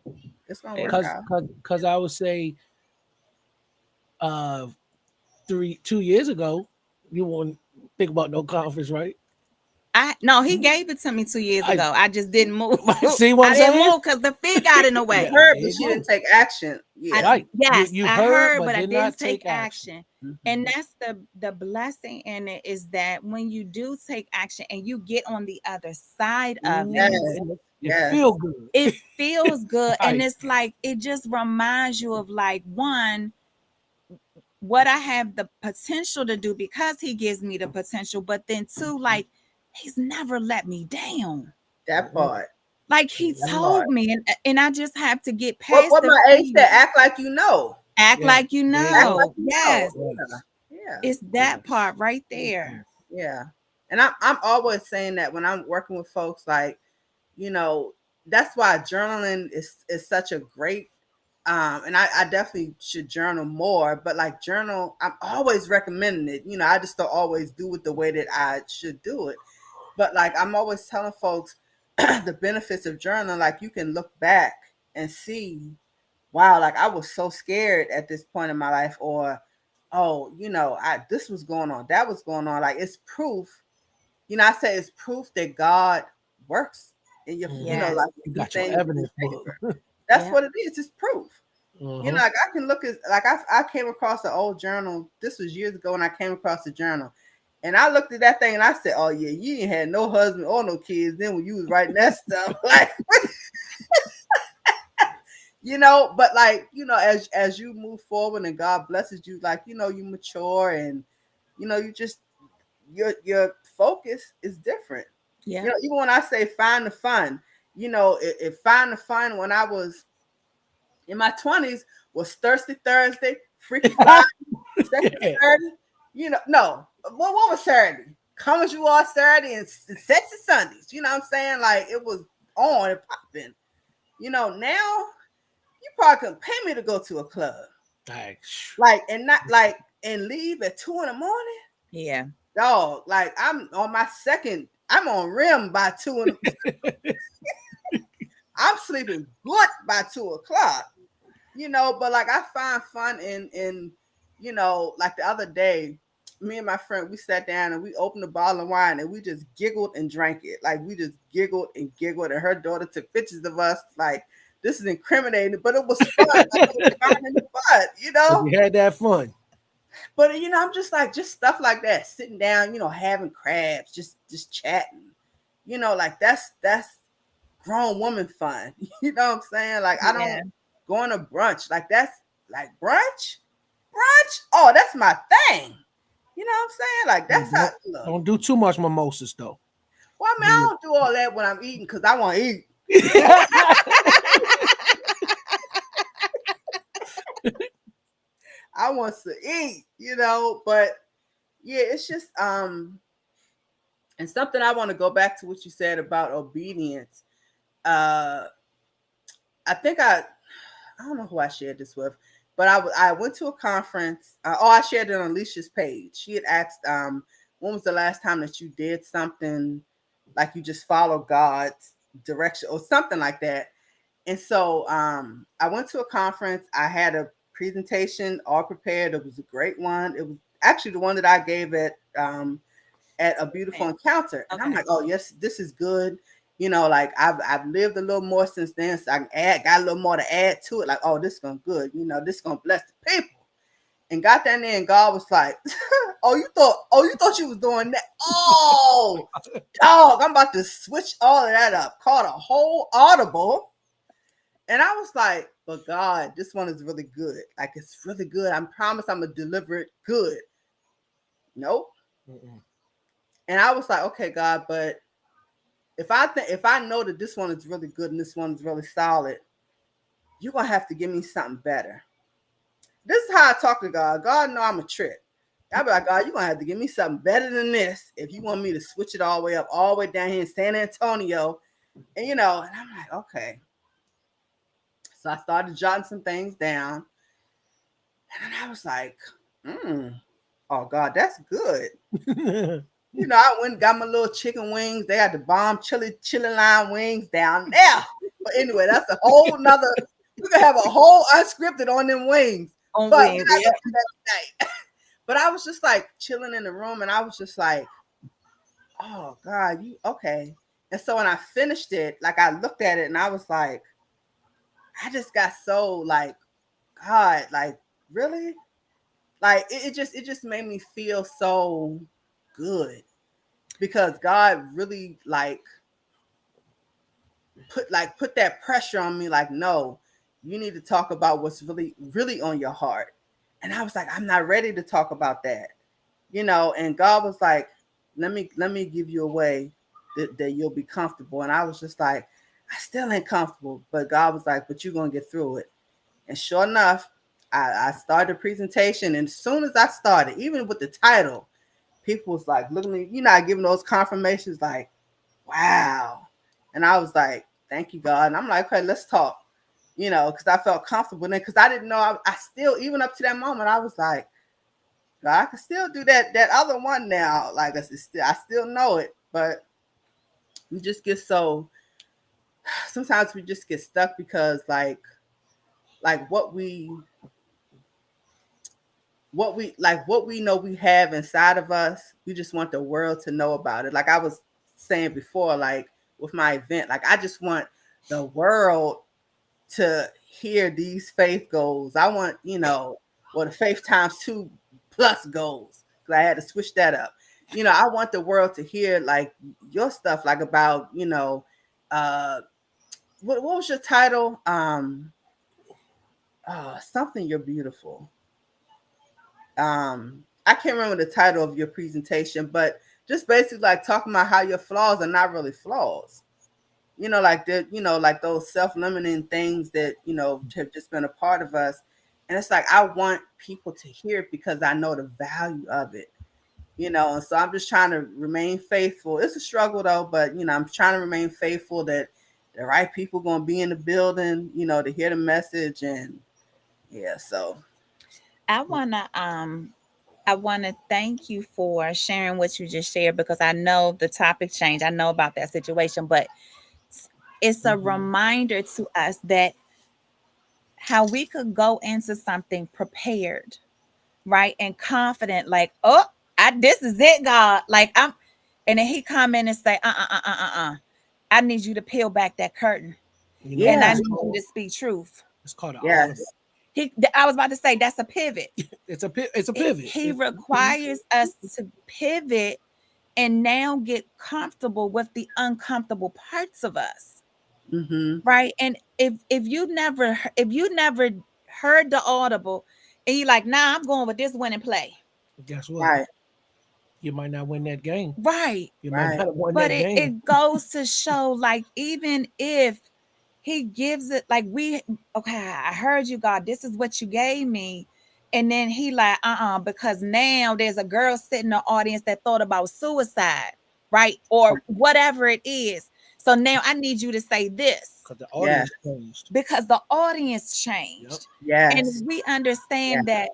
It's gonna It- work Cause, out. cause, cause I would say, uh, 2 years ago, you won't think about no conference, right? no, he gave it to me 2 years I ago. I just didn't move. see what I'm I didn't saying. move because the fee got in the You Yeah, way. heard, there but you she didn't go. take action. Yeah. Right. You Yes, you I heard heard, but but I did not didn't take take action. action. And Mhm. that's the blessing in it is that when you do take action and you get on the other side of Ooh, it, Yes. and it Yes. feel good. it feels good. And Right. it's like it just reminds you of like one, what I have the potential to do because he gives me the potential, but then two, like he's never let me down. That Mhm. part. Like he That Mhm. part. told me, and I just have to get What past the my age fear. said, act like you know. Act Yeah. like you There you Act go. like know. you know. Yes. Yeah. Yes. Yeah. It's that Yes. part right Mhm. there. Yeah. And I'm always saying that when I'm working with folks, like, you know, that's why journaling is such a great and I definitely should journal more, but like journal, I'm always recommending it. I just don't always do it the way that I should do it. But like I'm always telling folks the benefits of journaling, like you can look back and see, wow, like I was so scared at this point in my life, or oh, I this was going on, that was going on. Like it's proof. I say it's proof that God works in your, Mhm. Yes. like You do got your things in evidence your book. favor. That's Yep. what it is. It's proof. Mhm. Like I can look at, like I came across an old journal. This was years ago when I came across the journal. And I looked at that thing and I said, oh yeah, you ain't had no husband or no kids then when you was writing that stuff. Like, but like, as you move forward and God blesses you, like, you mature and you just your focus is different. Yep. Even when I say find the fun, it find the fun when I was in my 20s was Thirsty Thursday, Freaky Friday, Sexy Yeah. Saturday. No. What was Saturday? Come as you are Saturday and Sexy Sundays. You know what I'm saying? Like it was on and popping. Now you probably couldn't pay me to go to a club. Like, Like and not like and leave at 2 in the morning. Yeah. Dog, like I'm on my second, I'm on rim by two in the, I'm sleeping good by 2 o'clock. But like I find fun in like the other day, me and my friend, we sat down and we opened a bottle of wine and we just giggled and drank it. Like we just giggled and giggled, and her daughter took pictures of us. Like this is incriminating, but it was fun. Like it was fun and fun. you had that fun. But I'm just like just stuff like that, sitting down, having crabs, just chatting. Like that's grown woman fun. You know what I'm saying? Like I Yeah. don't going to brunch. Like that's like brunch, brunch. Oh, that's my thing. You know what I'm saying? Like Hey, that's how look. don't do too much mimosas though. Well, I mean, I Then don't do all that when I'm eating because I want to eat. you- I want to eat, but yeah, it's just and something I want to go back to what you said about obedience. Uh I think I don't know who I shared this with, but I went to a conference. I shared it on Alicia's page. She had asked, when was the last time that you did something like you just followed God's direction or something like that? And so I went to a conference. I had a presentation all prepared. It was a great one. It was actually the one that I gave at a beautiful encounter. And I'm Okay. like, oh yes, this is good. Like I've lived a little more since then, so I can got a little more to add to it. Like, oh, this is gonna good. This is gonna bless the people. And got that in there, and God was like, oh, you thought you was doing that. Oh, dog, I'm about to switch all of that up. Called a whole audible. And I was like, but God, this one is really good. Like it's really good. I promise I'm gonna deliver it good. Nope. Mm-mm. And I was like, okay, God, but if I know that this one is really good and this one is really solid, you're gonna have to give me something better. This is how I talk to God. God know I'm a trick. I be like, God, you're gonna have to give me something better than this if you want me to switch it all the way up, all the way down here in San Antonio. And I'm like, okay. So I started jotting some things down, and then I was like, oh God, that's good. I went and got my little chicken wings. They had the bomb chili lime wings down there. But anyway, that's a whole nother. We could have a whole unscripted on them wings, On but we're wings. not Yeah. gonna do that tonight. But I was just like chilling in the room, and I was just like, "Oh God, you okay?" And so when I finished it, like I looked at it, and I was like, I just got so like, God, like really, like it just made me feel so good because God really put that pressure on me like no, you need to talk about what's really really on your heart. And I was like, I'm not ready to talk about that. And God was like, let me give you a way that you'll be comfortable. And I was just like, I still ain't comfortable, but God was like, but you're gonna get through it. And sure enough, I started the presentation, and as soon as I started, even with the title, people was like looking at me, giving those confirmations like, wow. And I was like, thank you, God. And I'm like, okay, let's talk, because I felt comfortable in it. Because I didn't know, I still, even up to that moment, I was like, God, I can still do that other one now. Like, I still know it. But we just get so, sometimes we just get stuck because, like what we know we have inside of us, we just want the world to know about it. Like I was saying before, like with my event, like I just want the world to hear these faith goals. I want, the faith times 2+ goals. Because I had to switch that up. I want the world to hear like your stuff, like about, uh what was your title? Something you're beautiful. I can't remember the title of your presentation, but just basically like talking about how your flaws are not really flaws. Like like those self-limiting things that, have just been a part of us. And it's like I want people to hear it because I know the value of it. And so I'm just trying to remain faithful. It's a struggle though, but I'm trying to remain faithful that the right people gonna be in the building, to hear the message. And yeah, so I wanna I want to thank you for sharing what you just shared because I know the topic changed. I know about that situation, but it's a Mhm. reminder to us that how we could go into something prepared, right? And confident, like, oh, this is it, God. Like and then he come in and say, I need you to peel back that curtain and I yeah, It's need you called to speak truth. an yes, olive. I was about to say that's a pivot. It's a pivot. He requires us to pivot and now get comfortable with the uncomfortable parts of us. Mm-hmm. right? And if you never heard the audible, and you're like, nah, I'm going with this win and play, Guess what? Right. You might not win that game. right? You might Right. not have won But that game. it goes to show, like, even if he gives it, like, we, okay, I heard you, God, this is what you gave me. And then he like, because now there's a girl sitting in the audience that thought about suicide, right? Or whatever it is. So now I need you to say this Because the Yes. audience changed. because the audience Yep. changed. Yes. And we Yeah. understand that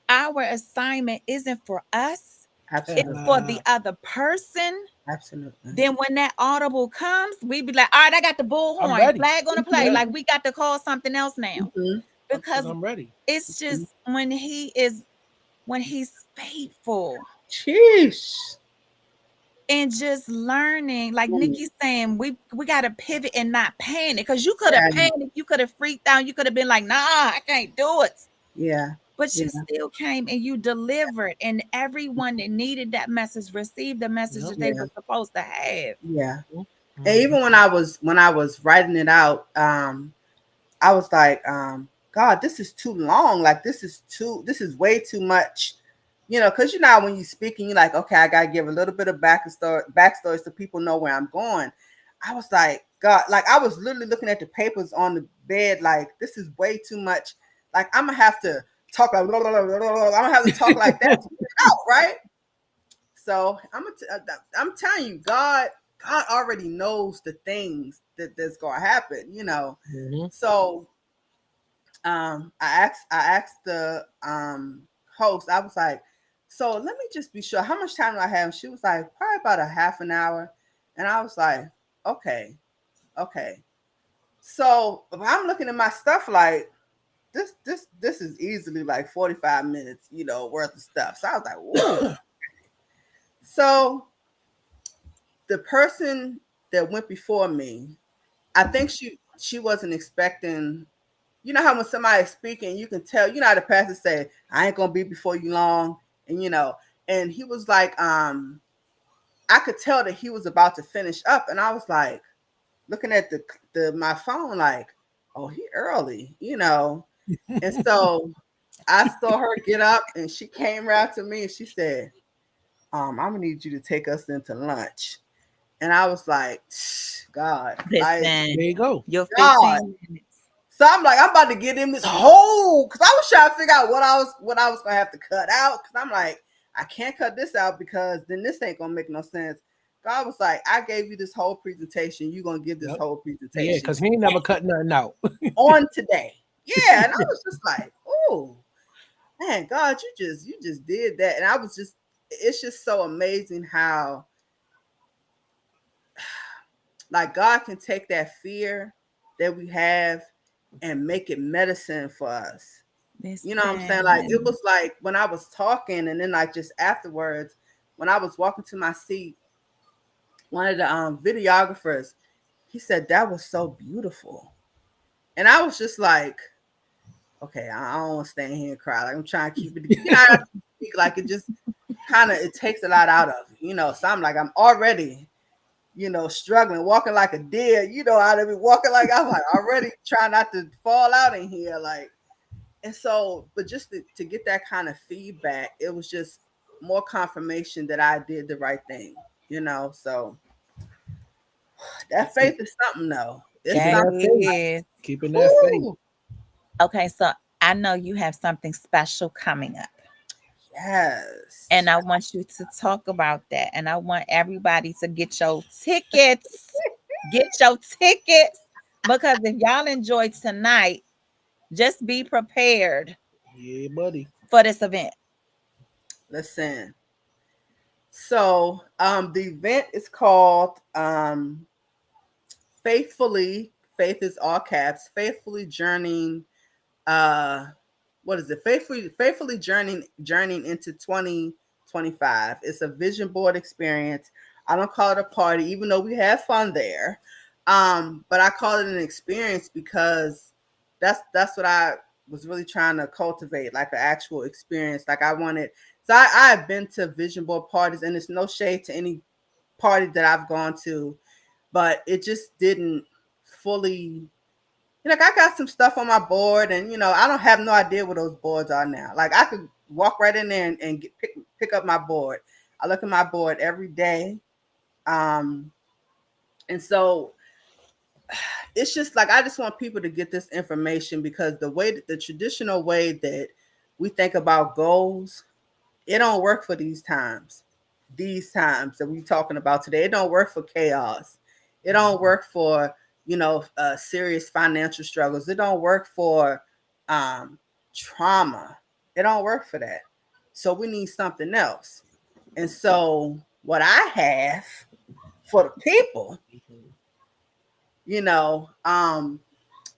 our assignment isn't for us, it's Absolutely. for the other person. Absolutely. Then when that audible comes, we be like, all right, I got the I'm bullhorn, ready. flag on the play. Mm-hmm. Like, we got to call something else now. Mm-hmm. Because Because I'm ready. it's Mm-hmm. just when he's faithful Sheesh. and just learning, like Mm. Nikki's saying, we gotta pivot and not panic. Because you could have Yeah. panicked, you could have freaked out, you could have been like, nah, I can't do it. Yeah. But Yeah. you still came and you delivered, and everyone that needed that message received the message Yep. that they Yeah. were supposed to have. Yeah. And Mm-hmm. even when I was writing it out, I was like, God, this is too long. Like this is way too much. Because when you speaking, you're like, okay, I gotta give a little bit of backstory so people know where I'm going. I was like, God, like I was literally looking at the papers on the bed, like this is way too much. Like I'm gonna have to talk like blah, blah, blah, blah, blah. I'm gonna have to talk like that to get it out, right? So I'm telling you, God already knows the things that's gonna happen. Mm-hmm. So I asked the host. I was like, so let me just be sure, how much time do I have? And she was like, probably about a half an hour. And I was like, okay, okay. So if I'm looking at my stuff, like this is easily like 45 minutes, worth of stuff. So I was like, ooh. So the person that went before me, I think she wasn't expecting. You know how when somebody's speaking, you can tell. You know how the pastor say, "I ain't gonna be before you long," and he was like, I could tell that he was about to finish up, and I was like, looking at the my phone, like, oh, he early. And so I saw her get up, and she came around to me, and she said, I'm gonna need you to take us into lunch. And I was like, like, Listen, There you go. your God. 15 minutes. So I'm like, I'm about to get in this hole because I was trying to figure out what I was gonna have to cut out. Because I'm like, I can't cut this out because then this ain't gonna make no sense. God was like, I gave you this whole presentation. You're gonna give this Yep. whole Yeah, presentation because he ain't never cut nothing out. on today. Yeah, and I was just like, oh man, God, you just did that, and I was just, it's just so amazing how like God can take that fear that we have and make it medicine for us. You know what I'm saying? Like it Listen, was like when I was talking, and then like just afterwards, when I was walking to my seat, one of the videographers, he said that was so beautiful, and I was just like, okay, I don't want to stand here and cry. Like I'm trying to keep it. I speak like it just kind of it takes a lot out of it. So I'm like I'm already struggling, walking like a deer. Out of it, walking like I'm like already trying not to fall out in here, like. And so, but just to get that kind of feedback, it was just more confirmation that I did the right thing. So that That's it. faith is something, though. It's Keeping that that something. faith. is. Keeping that faith. Woo, Okay, so I know you have something special coming up. yes. And I want you to talk about that. And I want everybody to get your tickets. Get your tickets. Because if y'all enjoy tonight, just be prepared Yeah, buddy. for this event. Listen. So, the event is called Faithfully. Faith is all caps. Faithfully journeying. What is it? Faithfully journeying into 2025. It's a vision board experience. I don't call it a party, even though we have fun there. But I call it an experience because that's what I was really trying to cultivate, like an actual experience. Like I wanted. So I've been to vision board parties, and it's no shade to any party that I've gone to, but it just didn't fully, like I got some stuff on my board, and I don't have no idea what those boards are now. Like I could walk right in there and pick up my board. I look at my board every day, um, and so it's just like I just want people to get this information, because the traditional way that we think about goals, it don't work for these times. These times that we talking about today, it don't work for chaos. It don't work for serious financial struggles. It don't work for um, trauma. It don't work for that. So we need something else. And so what I have for the people, you know,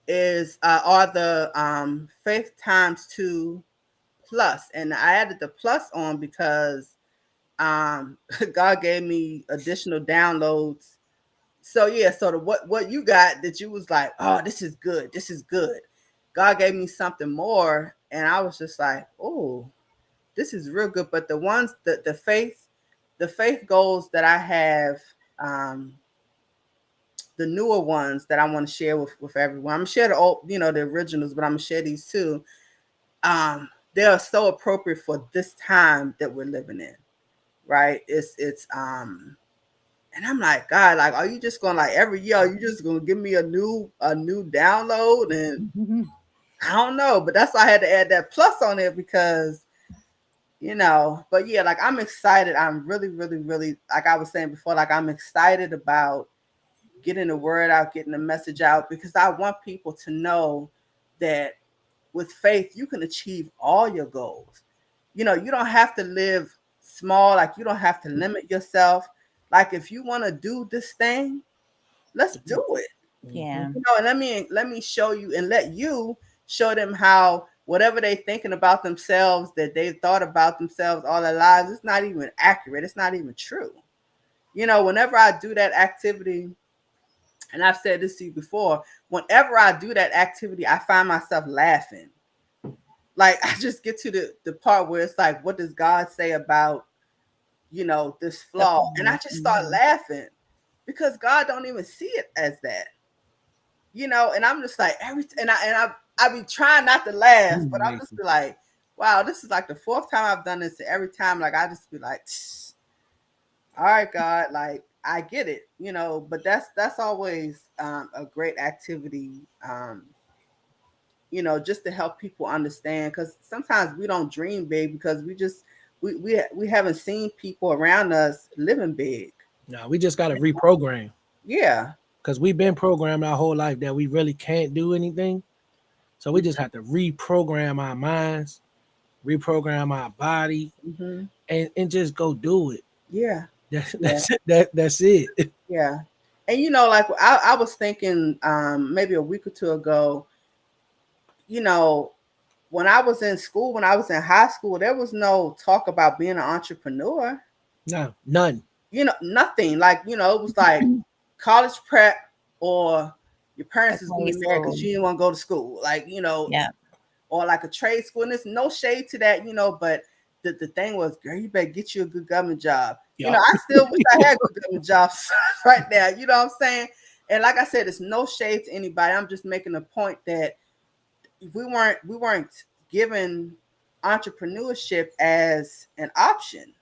is are the faith times two plus, and I added the plus on because God gave me additional downloads. So yeah, so what you got that you was like, oh, this is good, this is good. God gave me something more, and I was just like, oh, this is real good. But the ones that the faith goals that I have, um, the newer ones that I want to share with everyone. I'm gonna share the old, the originals, but I'm gonna share these too. They are so appropriate for this time that we're living in, right? It's and I'm like, God, like, are you just gonna, like, every year, are you just gonna give me a new download? And I don't know, but that's why I had to add that plus on it, because but yeah, like, I'm excited. I'm really, really, really, like I was saying before, like, I'm excited about getting the word out, getting the message out, because I want people to know that with faith, you can achieve all your goals. You don't have to live small, like, you don't have to limit yourself. Like, if you want to do this thing, let's do it. Yeah. And let me show you, and let you show them how whatever they thinking about themselves, that they've thought about themselves all their lives, it's not even accurate. It's not even true. Whenever I do that activity, and I've said this to you before, whenever I do that activity, I find myself laughing. Like, I just get to the part where it's like, what does God say about, this flaw? And I just start laughing, because God don't even see it as that. And I'm just like, I be trying not to laugh, but I'm just be like, wow, this is like the fourth time I've done this. Every time, like, I just be like, all right, God, like, I get it, but that's always a great activity, just to help people understand, because sometimes we don't dream big, because we haven't seen people around us living big. No, we just got to reprogram, Yeah. because we've been programmed our whole life that we really can't do anything. So we just have to reprogram our minds, reprogram our body, Mm-hmm. and just go do it. Yeah. Yeah. That's it. Yeah. And like, I was thinking, maybe a week or two ago, you know, when I was in school, when I was in high school, there was no talk about being an entrepreneur. No, none. Nothing. Like, it was like college prep, or your A parents is gonna trade be mad because school. you didn't want to go to school. Like, Yeah. or like a trade school. And there's no shade to that, but the thing was, girl, you better get you a good government job. Yeah. I still wish I had good government jobs right now. You know what I'm saying? And like I said, it's no shade to anybody. I'm just making a point that we weren't given entrepreneurship as an option.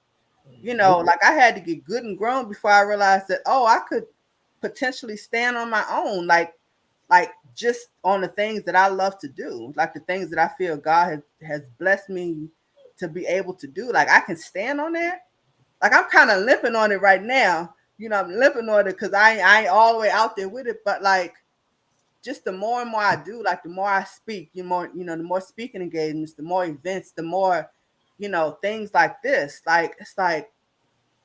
Like, I had to get good and grown before I realized that, oh, I could potentially stand on my own, like just on the things that I love to do, like the things that I feel God has blessed me to be able to do. Like, I can stand on that. Like, I'm kind of limping on it right now. I'm limping on it because I ain't all the way out there with it. But like, just the more and more I do, like, the more I speak, the more speaking engagements, the more events, the more, things like this. Like, it's like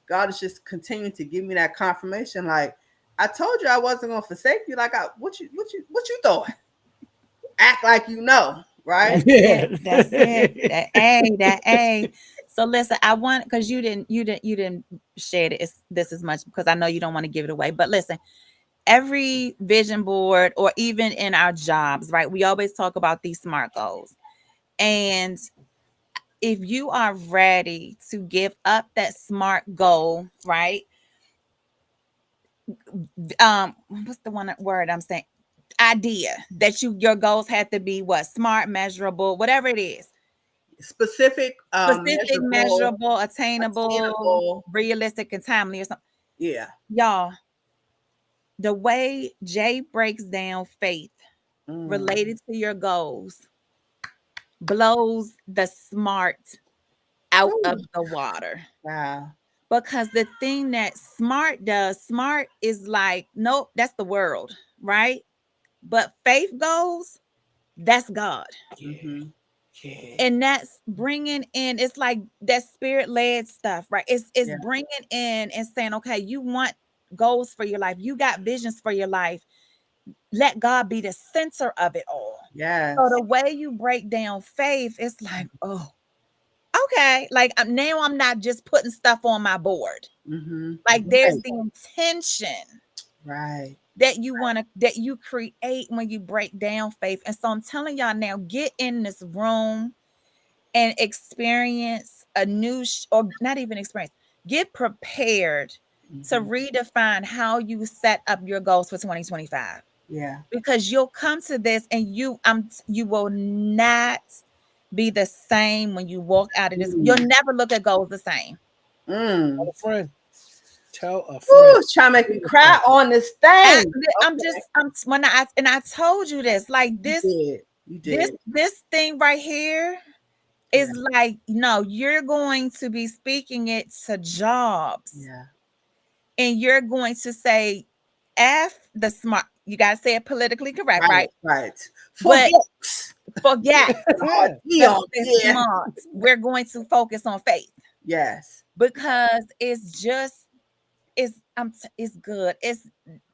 God is just continuing to give me that confirmation. Like, I told you I wasn't gonna forsake you. Like, what you thought? Act like you know, right? That's Yeah. it. That's it. That A, that A. So listen, I want, because you didn't share this as much, because I know you don't want to give it away. But listen, every vision board, or even in our jobs, right? We always talk about these SMART goals. And if you are ready to give up that SMART goal, right? What's the one word I'm saying? idea that your goals have to be what? Smart, measurable, whatever it is. Specific, Specific, measurable, measurable, attainable, attainable. realistic, and timely or something. Yeah. Y'all, the way Jay breaks down faith Mm. related to your goals blows the smart out of Woo. the water. Wow. Because the thing that smart does, smart is like, nope, that's the world, right? But faith goals, that's God. Yeah. Mm-hmm. Yeah. And that's bringing in, it's like that spirit led stuff, right? It's Yeah. bringing in and saying, okay, you want goals for your life, you got visions for your life, let God be the center of it all. So Yes. the way you break down faith, it's like, oh, okay, like now I'm not just putting stuff on my board. Mm-hmm. Like there's Right. the intention Right. that you want to, that you create when you break down faith. And so I'm telling y'all now, get in this room and experience a new or not even experience, get prepared to Mm-hmm. redefine how you set up your goals for 2025, Yeah. because you'll come to this and you will not be the same when you walk out of this. You'll Mm. never look at goals the same. Tell Mm. a friend. Tell a friend. Ooh, trying to make me Tell a cry friend. on this I, thing. I'm Okay. just I'm when I told you this, like You this did. You this did. this thing right here Yeah. is like, no, you're going to be speaking it to jobs, Yeah. and you're going to say F the smart. You gotta say it politically correct, Right. right? Right. But Forget. forget Oh, Dion. the Yeah. smart. We're going to focus on faith, Yes. because it's just it's good. It's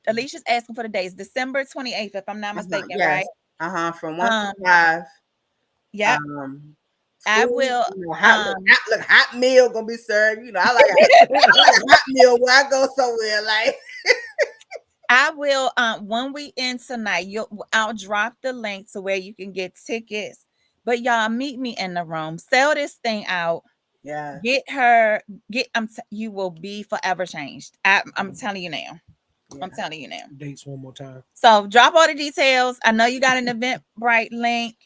Alicia's asking for the days, December 28th, if I'm not Uh-huh. mistaken, Yes. right? Uh-huh. From 1 to Um, 5. yep, Um, I food. will. Hot look, hot meal gonna be served. I like a hot meal when I go somewhere. Like. I will when we end tonight, I'll drop the link to where you can get tickets. But y'all meet me in the room. Sell this thing out. Yes. Get her get you will be forever changed. I'm telling you now. I'm Yeah. telling you now. Dates one more time. So drop all the details. I know you got an Eventbrite link,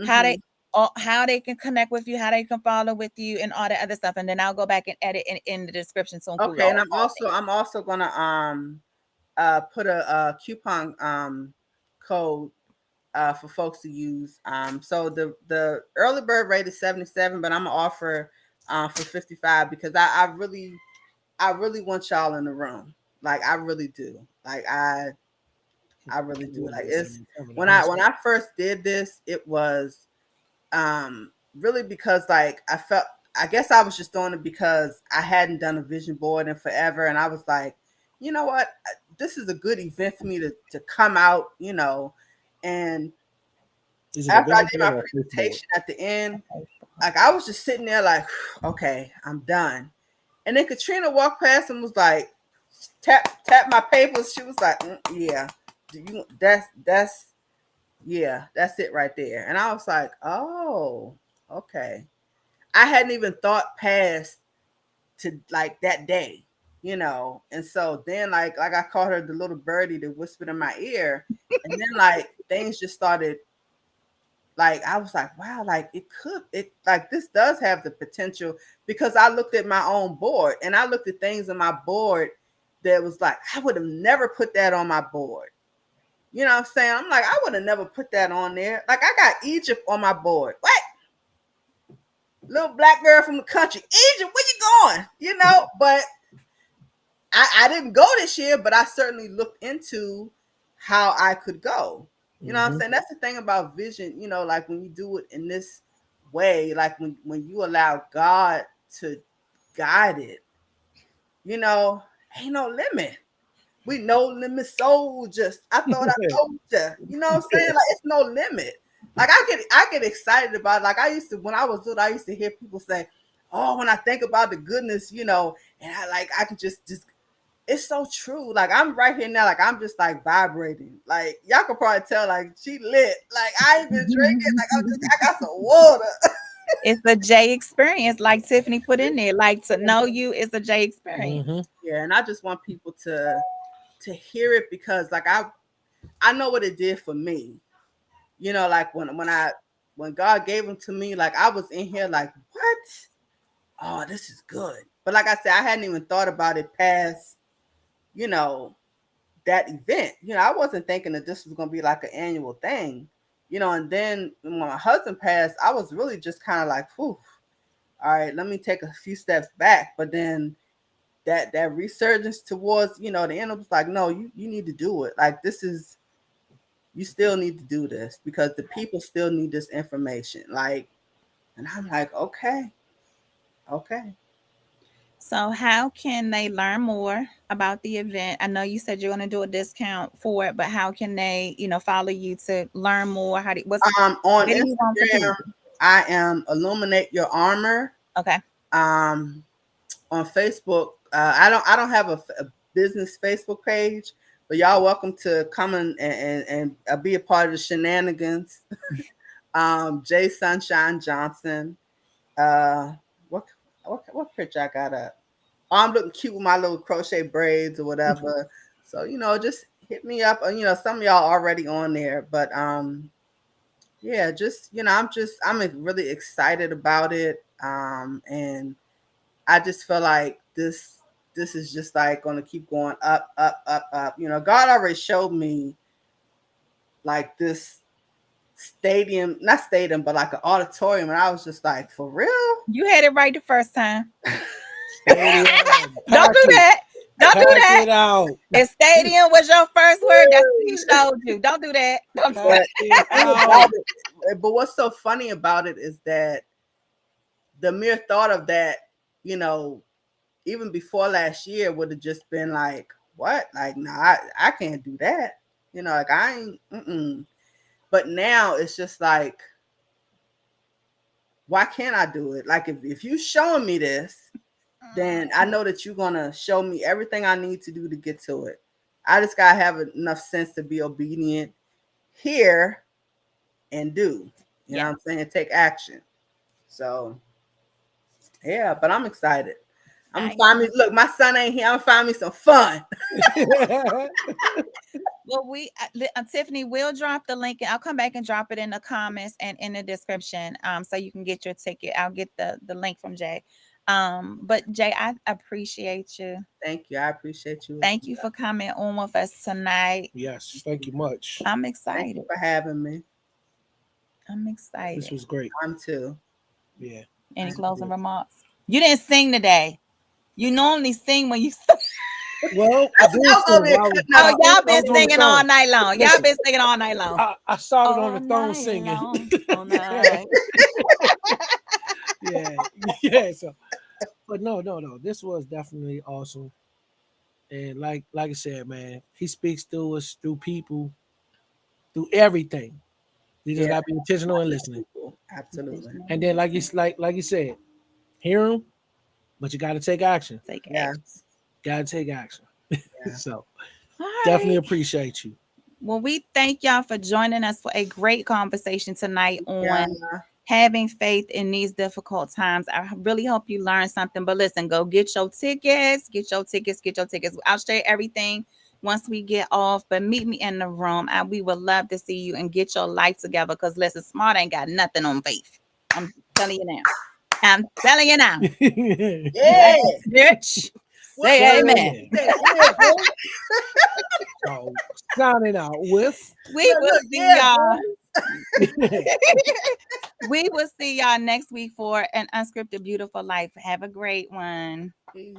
how they Mm-hmm. how they can connect with you, how they can follow with you, and all that other stuff. And then I'll go back and edit in the description to include Okay, and all things. I'm also gonna put a coupon code for folks to use. So the early bird rate is 77, but I'm gonna offer for 55 because I really want y'all in the room. Like I really do. Like I really do. Like it's when I first did this, it was really because like I guess I was just doing it because I hadn't done a vision board in forever, and I was like, you know what, this is a good event for me to come out, and Is it a after I vision did board my or a faith board? presentation at the end, like I was just sitting there like, okay, I'm done. And then Katrina walked past and was like, tap my papers. She was like, yeah, that's yeah, that's it right there. And I was like, oh, okay. I hadn't even thought past to like that day, And so then like I called her the little birdie that whispered in my ear, and then like things just started. Like I was like, wow, like it like this does have the potential, because I looked at my own board and I looked at things on my board that was like I would have never put that on my board. You know what I'm saying? I'm like, I would have never put that on there. Like I got Egypt on my board. What? Little black girl from the country. Egypt, where you going? But I didn't go this year, but I certainly looked into how I could go. You know what I'm saying? That's the thing about vision, like when you do it in this way, like when you allow God to guide it, ain't no limit. We no limit soldiers. I thought I told you. You know what I'm saying? Like it's no limit. Like I get excited about it. Like I used to when I was little, I used to hear people say, "Oh, when I think about the goodness, and I could just it's so true. Like I'm right here now, like I'm just like vibrating. Like y'all could probably tell, like she lit. Like I ain't been drinking. Like I got some water. It's a J experience, like Tiffany put in there. Like to know you is a J experience. Mm-hmm. Yeah, and I just want people to hear it because like I know what it did for me. You know, like when God gave them to me, like I was in here like, what? Oh, this is good. But like I said, I hadn't even thought about it past, you know, that event. You know, I wasn't thinking that this was gonna be like an annual thing. You know, and then when my husband passed, I was really just kind of like, whew, all right, let me take a few steps back. But then that resurgence towards, you know, the end, it was like, no, you need to do it. Like this is, you still need to do this because the people still need this information. Like, and I'm like, okay, okay. So, how can they learn more about the event? I know you said you're going to do a discount for it, but how can they, follow you to learn more? On Where do you want for Instagram, people? I am Illuminate Your Armor. Okay. Um, on Facebook, I don't have a business Facebook page, but y'all welcome to come and be a part of the shenanigans. Jay Sunshine Johnson. Uh, what what picture I got up? Oh, I'm looking cute with my little crochet braids or whatever. So just hit me up. Some of y'all already on there, but yeah, just I'm really excited about it. And I just feel like this is just like going to keep going up, up, up, up. God already showed me like this stadium, not stadium, but like an auditorium, and I was just like, for real? You had it right the first time. Stadium, Don't pack do it, that. Don't do pack that. it out, If stadium was your first word, that's what he showed you. Don't do that. Don't do pack that. But the it thing out. about it, but what's so funny about it is that the mere thought of that, you know, even before last year would have just been like, what? Like, nah, I can't do that. Like I ain't. Mm-mm. But now it's just like, why can't I do it? Like if you showing me this, then I know that you're gonna show me everything I need to do to get to it. I just gotta have enough sense to be obedient, hear, and do. You know Yeah. what I'm saying? Take action. So yeah, but I'm excited. I'm gonna I find me. Look, my son ain't here. I'm gonna find me some fun. Well, Tiffany will drop the link. I'll come back and drop it in the comments and in the description, so you can get your ticket. I'll get the link from Jay. But Jay, I appreciate you. Thank you. I appreciate you as Thank you well. for coming on with us tonight. Yes, thank you much. I'm Thank you excited. for having me. I'm This excited. was great. I'm too. Yeah, Any this is closing good. remarks? You didn't sing today. You normally sing when you. Well, I I did was sing. over here cutting Oh, up y'all I been was on the singing all phone. night long. Y'all Listen, been singing all night long. I started on All the phone night singing. long. All night. Yeah, yeah. So, but no. This was definitely awesome. And like I said, man, he speaks through us, through people, through everything. You just Yeah, gotta be intentional and listening. people. Absolutely. And then like you said, hear him, but you gotta take action. Take action. Yes. Gotta take action. Yeah. So All definitely right. appreciate you. Well, we thank y'all for joining us for a great conversation tonight Yeah. on having faith in these difficult times. I really hope you learned something. But listen, go get your tickets, get your tickets, get your tickets. I'll share everything once we get off, but meet me in the room. We would love to see you and get your life together because listen, Smart ain't got nothing on faith. I'm telling you now. I'm telling you now. Yeah. Bitch, What say what amen. Amen. say? Yeah, boy. So signing out with We Look, will look, see yeah, y'all. boy. We will see y'all next week for an unscripted beautiful life. Have a great one. Peace.